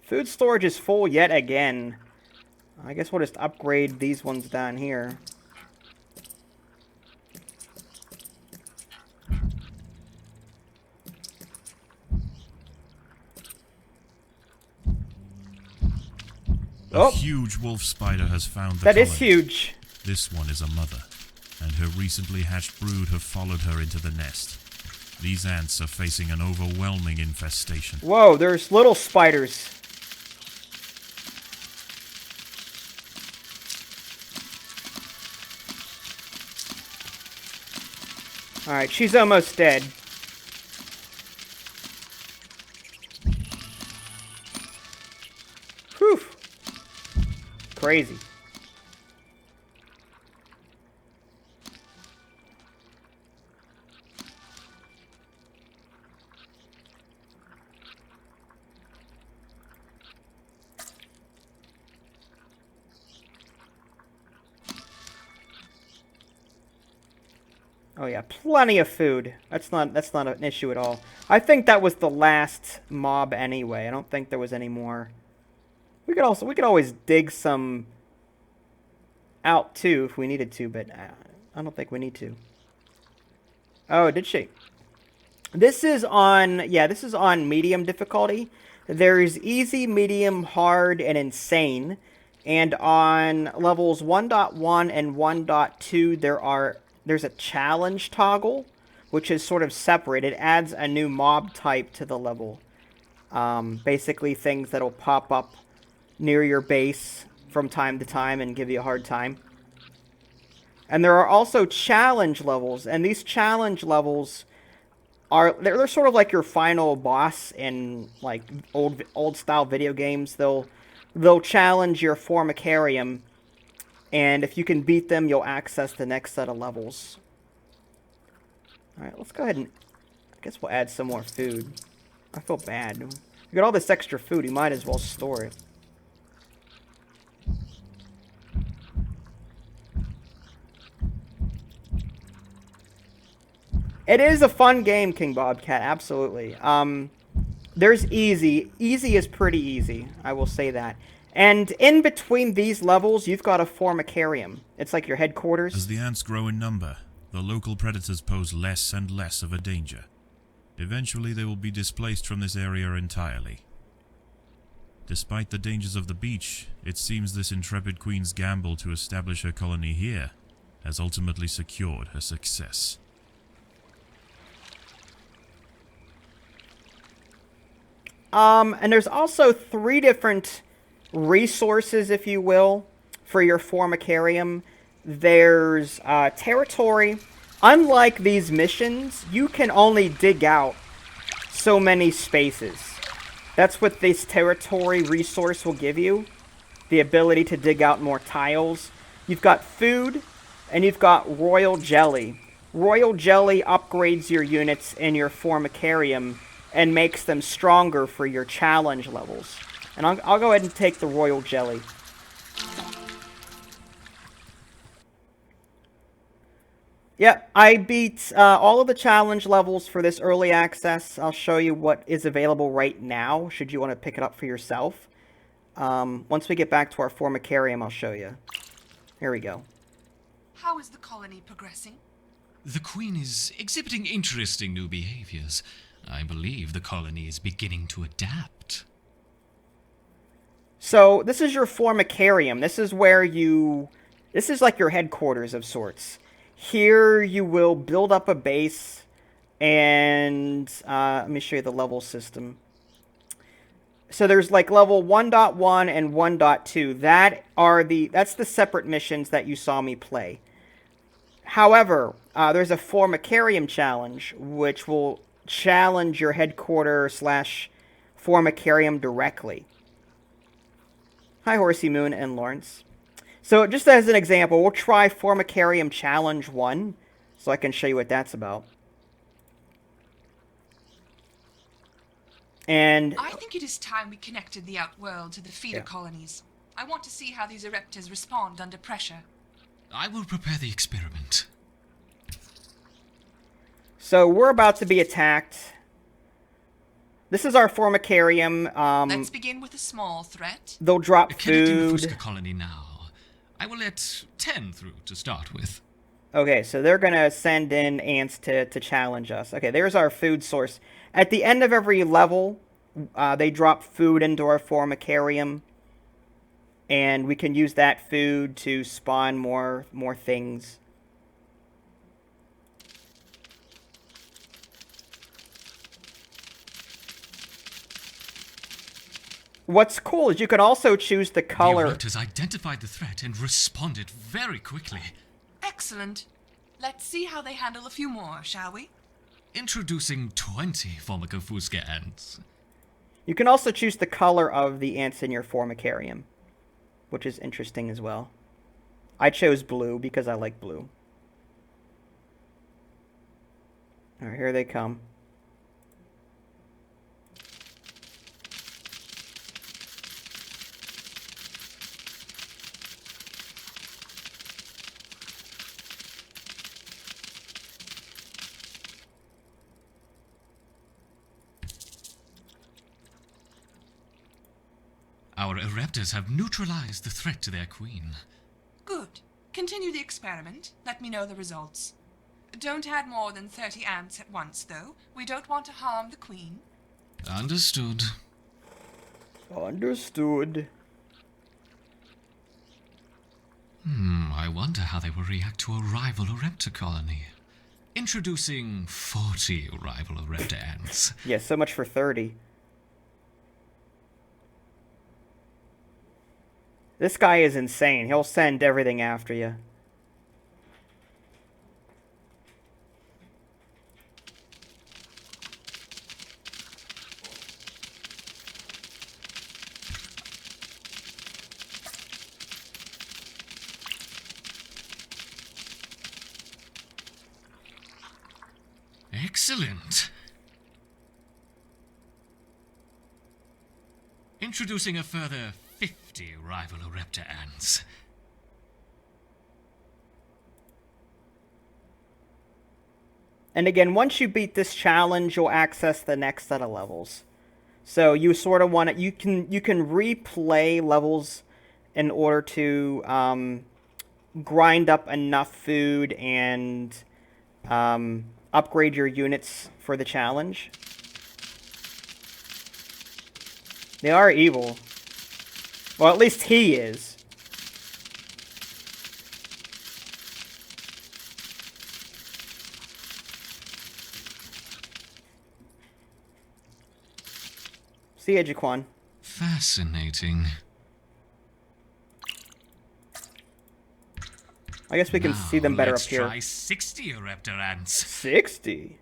Speaker 1: Food storage is full yet again. I guess we'll just upgrade these ones down here.
Speaker 2: A huge wolf spider has found the
Speaker 1: That is
Speaker 2: colony.
Speaker 1: huge.
Speaker 2: This one is a mother, and her recently hatched brood have followed her into the nest. These ants are facing an overwhelming infestation.
Speaker 1: Whoa, there's little spiders. Alright, she's almost dead. Whew. Crazy. Oh yeah, plenty of food. That's not an issue at all. I think that was the last mob anyway. I don't think there was any more. We could always dig some out too if we needed to, but I don't think we need to. Oh, did she? This is on medium difficulty. There's easy, medium, hard, and insane. And on levels 1.1 and 1.2 there's a challenge toggle, which is sort of separate. It adds a new mob type to the level. Basically things that'll pop up near your base from time to time and give you a hard time. And there are also challenge levels, and these challenge levels they're sort of like your final boss in like old style video games. They'll challenge your Formicarium, and if you can beat them, you'll access the next set of levels. Alright, let's go ahead and... I guess we'll add some more food. I feel bad. We got all this extra food, we might as well store it. It is a fun game, King Bobcat, absolutely. There's easy. Easy is pretty easy, I will say that. And in between these levels, you've got a Formicarium. It's like your headquarters.
Speaker 2: As the ants grow in number, the local predators pose less and less of a danger. Eventually, they will be displaced from this area entirely. Despite the dangers of the beach, it seems this intrepid queen's gamble to establish her colony here has ultimately secured her success.
Speaker 1: And there's also 3 different resources, if you will, for your Formicarium. There's territory. Unlike these missions, you can only dig out so many spaces. That's what this territory resource will give you. The ability to dig out more tiles. You've got food, and you've got royal jelly. Royal jelly upgrades your units in your Formicarium and makes them stronger for your challenge levels. And I'll go ahead and take the royal jelly. Yep, I beat all of the challenge levels for this early access. I'll show you what is available right now, should you want to pick it up for yourself. Once we get back to our Formicarium, I'll show you. Here we go.
Speaker 3: How is the colony progressing?
Speaker 4: The Queen is exhibiting interesting new behaviors. I believe the colony is beginning to adapt.
Speaker 1: So, this is your Formicarium. This is where you... This is like your headquarters of sorts. Here you will build up a base, and let me show you the level system. So there's like level 1.1 and 1.2. That's the separate missions that you saw me play. However, there's a Formicarium challenge, which will challenge your headquarter / Formicarium directly. Hi, Horsey Moon and Lawrence. So just as an example, we'll try Formicarium Challenge 1, so I can show you what that's about. And
Speaker 3: I think it is time we connected the Outworld to the feeder colonies. I want to see how these Ereptas respond under pressure.
Speaker 4: I will prepare the experiment.
Speaker 1: So we're about to be attacked. This is our Formicarium.
Speaker 3: Let's begin with a small threat.
Speaker 1: They'll drop
Speaker 4: Connecting the
Speaker 1: food.
Speaker 4: Fuska colony now. I will let 10 through to start with.
Speaker 1: Okay, so they're going to send in ants to challenge us. Okay, there's our food source. At the end of every level, they drop food into our Formicarium. And we can use that food to spawn more things. What's cool is you can also choose the color.
Speaker 4: The Ereptas identified the threat and responded very quickly.
Speaker 3: Excellent. Let's see how they handle a few more, shall we?
Speaker 4: Introducing 20 Fuska ants.
Speaker 1: You can also choose the color of the ants in your Formicarium, which is interesting as well. I chose blue because I like blue. Alright, here they come.
Speaker 4: Our Ereptas have neutralized the threat to their queen.
Speaker 3: Good. Continue the experiment. Let me know the results. Don't add more than 30 ants at once, though. We don't want to harm the queen.
Speaker 4: Understood.
Speaker 1: Understood.
Speaker 4: I wonder how they will react to a rival Erepta colony. Introducing 40 rival Erepta ants.
Speaker 1: Yeah, so much for 30. This guy is insane. He'll send everything after you.
Speaker 4: Excellent. Introducing a further 50 rival Erepta ants.
Speaker 1: And again, once you beat this challenge, you'll access the next set of levels. So you sort of want to you can replay levels in order to grind up enough food and upgrade your units for the challenge. They are evil. Well, at least he is. See ya, Jaquan.
Speaker 4: Fascinating.
Speaker 1: I guess we can see them better up
Speaker 4: let's
Speaker 1: here.
Speaker 4: try 60 Raptor ants.
Speaker 1: 60?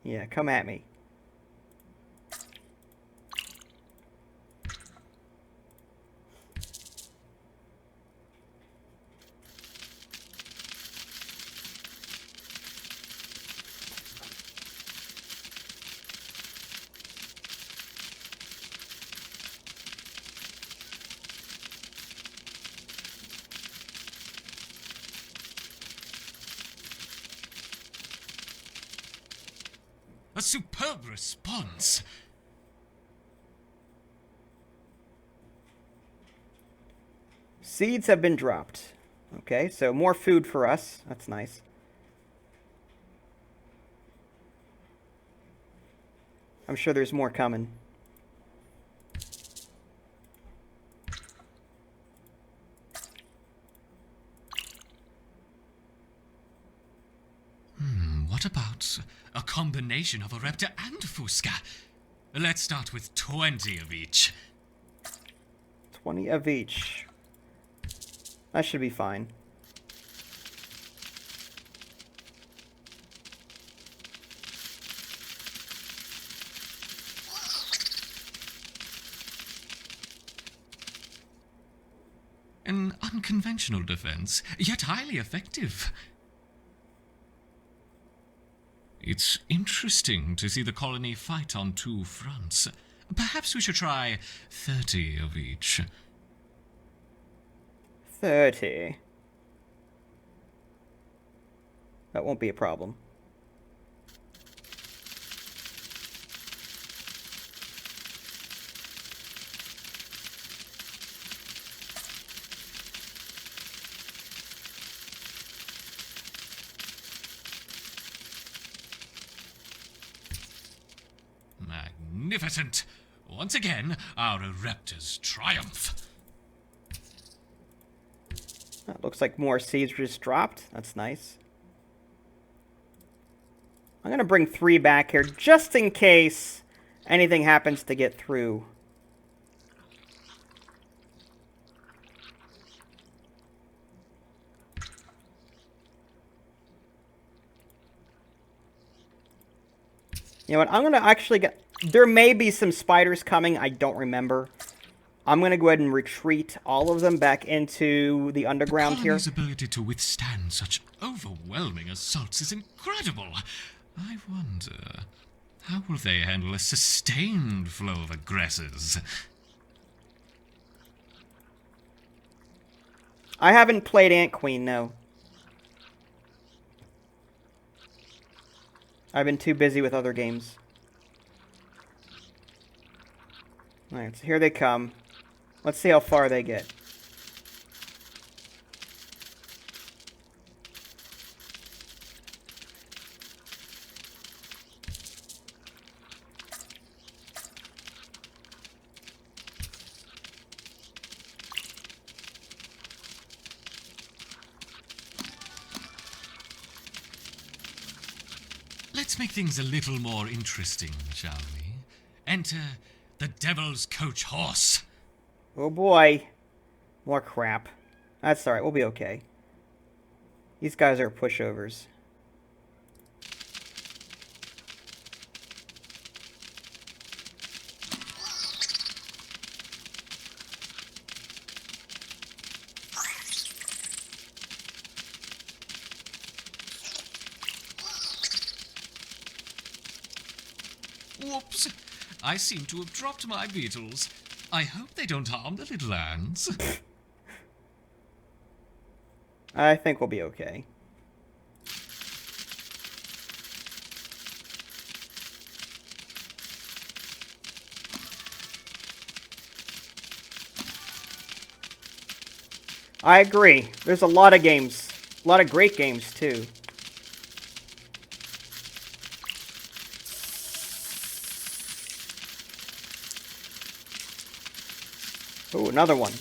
Speaker 1: Yeah, come at me.
Speaker 4: A superb response.
Speaker 1: Seeds have been dropped. Okay, so more food for us. That's nice. I'm sure there's more coming.
Speaker 4: What about a combination of a raptor and Fusca? Let's start with 20 of each.
Speaker 1: 20 of each. That should be fine.
Speaker 4: An unconventional defense, yet highly effective. It's interesting to see the colony fight on two fronts. Perhaps we should try 30 of each.
Speaker 1: 30. That won't be a problem.
Speaker 4: Magnificent! Once again, our raptors triumph.
Speaker 1: That looks like more seeds just dropped. That's nice. I'm going to bring 3 back here just in case anything happens to get through. You know what? I'm going to actually get... There may be some spiders coming. I don't remember. I'm going to go ahead and retreat all of them back into the underground here.
Speaker 4: The colony's ability to withstand such overwhelming assaults is incredible. I wonder, how will they handle a sustained flow of aggressors?
Speaker 1: I haven't played Ant Queen, no. I've been too busy with other games. Alright, so here they come. Let's see how far they get.
Speaker 4: Let's make things a little more interesting, shall we? Enter the Devil's Coach Horse.
Speaker 1: Oh boy. More crap. That's alright, we'll be okay. These guys are pushovers.
Speaker 4: Whoops! I seem to have dropped my beetles. I hope they don't harm the little ants.
Speaker 1: I think we'll be okay. I agree. There's a lot of games. A lot of great games, too. Oh, another one.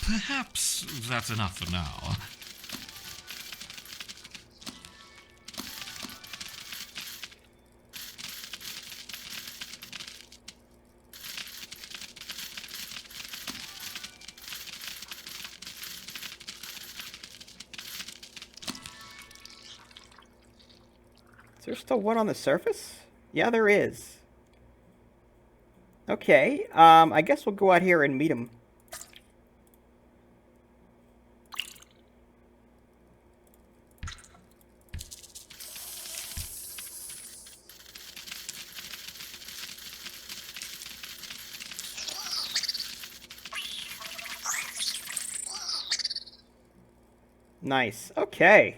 Speaker 4: Perhaps that's enough for now.
Speaker 1: Is there still one on the surface? Yeah, there is. Okay, I guess we'll go out here and meet him. Nice. Okay.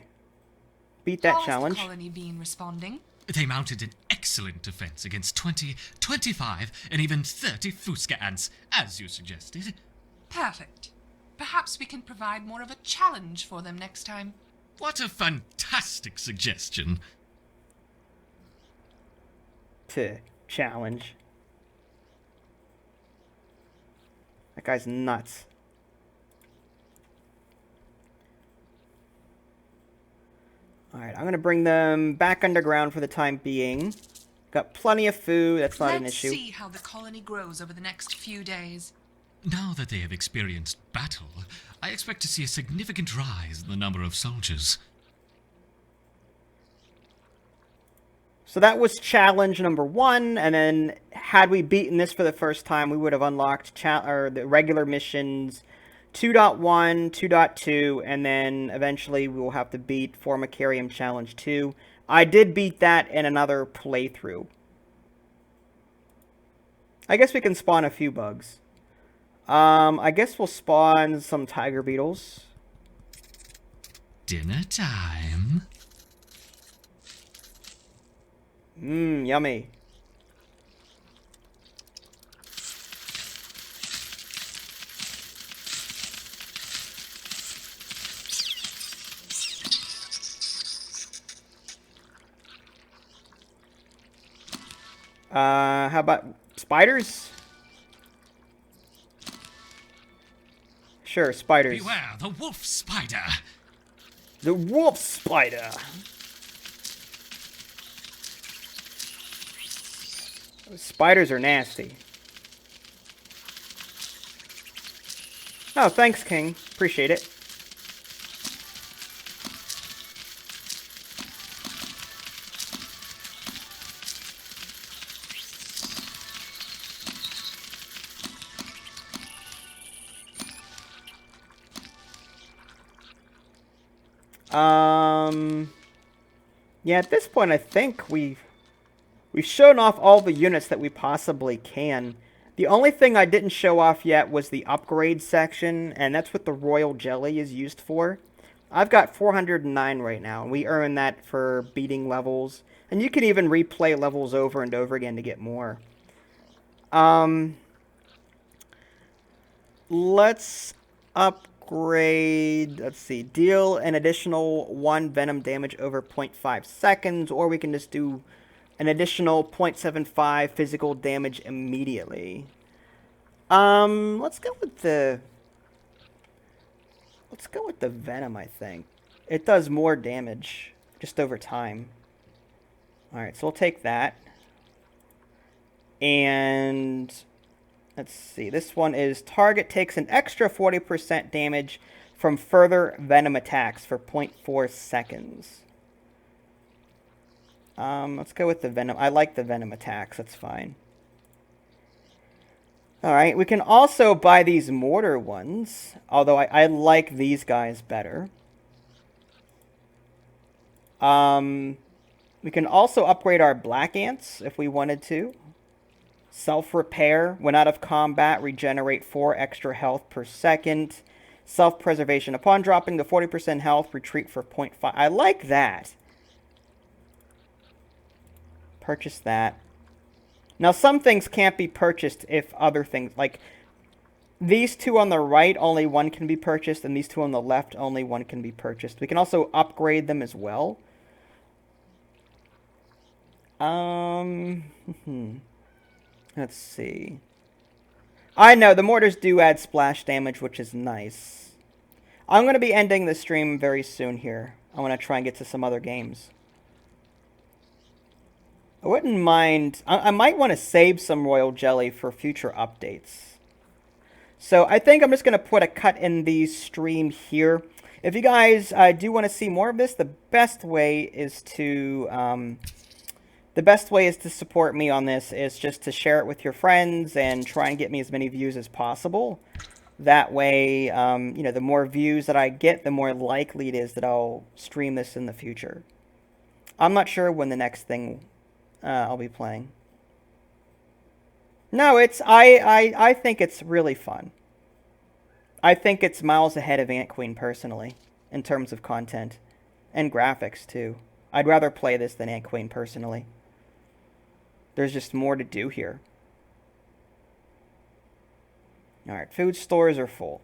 Speaker 1: Beat that
Speaker 3: How's
Speaker 1: challenge.
Speaker 3: the colony been responding?
Speaker 4: They mounted an excellent defense against 20, 25, and even 30 Fusca ants, as you suggested.
Speaker 3: Perfect. Perhaps we can provide more of a challenge for them next time.
Speaker 4: What a fantastic suggestion.
Speaker 1: Challenge. That guy's nuts. Alright, I'm going to bring them back underground for the time being. Got plenty of food, that's not an issue.
Speaker 3: Let's see how the colony grows over the next few days.
Speaker 4: Now that they have experienced battle, I expect to see a significant rise in the number of soldiers.
Speaker 1: So that was challenge number 1, and then had we beaten this for the first time, we would have unlocked the regular missions 2.1, 2.2, and then eventually we will have to beat Formicarium Challenge 2. I did beat that in another playthrough. I guess we can spawn a few bugs. I guess we'll spawn some tiger beetles.
Speaker 4: Dinner time.
Speaker 1: Mmm, yummy. How about spiders? Sure, spiders.
Speaker 4: Beware the wolf spider.
Speaker 1: The wolf spider. Those spiders are nasty. Oh, thanks, King. Appreciate it. Yeah, at this point, I think we've shown off all the units that we possibly can. The only thing I didn't show off yet was the upgrade section, and that's what the Royal Jelly is used for. I've got 409 right now, and we earn that for beating levels. And you can even replay levels over and over again to get more. Let's upgrade, let's see, deal an additional 1 venom damage over 0.5 seconds, or we can just do an additional 0.75 physical damage immediately. Let's go with the venom, I think. It does more damage just over time. Alright, so we'll take that. And let's see, this one is target takes an extra 40% damage from further venom attacks for 0.4 seconds. Let's go with the venom. I like the venom attacks, that's fine. Alright, we can also buy these mortar ones, although I like these guys better. We can also upgrade our black ants if we wanted to. Self-repair. When out of combat, regenerate 4 extra health per second. Self-preservation. Upon dropping to 40% health, retreat for 0.5. I like that. purchase that. Now, some things can't be purchased if other things, like these two on the right, only one can be purchased, and these two on the left, only one can be purchased. We can also upgrade them as well. Let's see. I know, the mortars do add splash damage, which is nice. I'm going to be ending the stream very soon here. I want to try and get to some other games. I wouldn't mind... I might want to save some royal jelly for future updates. So I think I'm just going to put a cut in the stream here. If you guys do want to see more of this, the best way is to support me on this is just to share it with your friends and try and get me as many views as possible. That way, you know, the more views that I get, the more likely it is that I'll stream this in the future. I'm not sure when the next thing I'll be playing. No, I think it's really fun. I think it's miles ahead of Ant Queen personally, in terms of content. And graphics too. I'd rather play this than Ant Queen personally. There's just more to do here. Alright, food stores are full.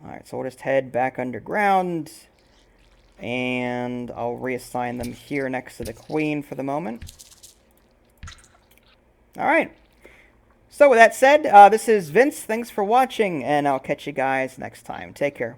Speaker 1: Alright, so we'll just head back underground. And I'll reassign them here next to the queen for the moment. Alright. So with that said, this is Vince. Thanks for watching, and I'll catch you guys next time. Take care.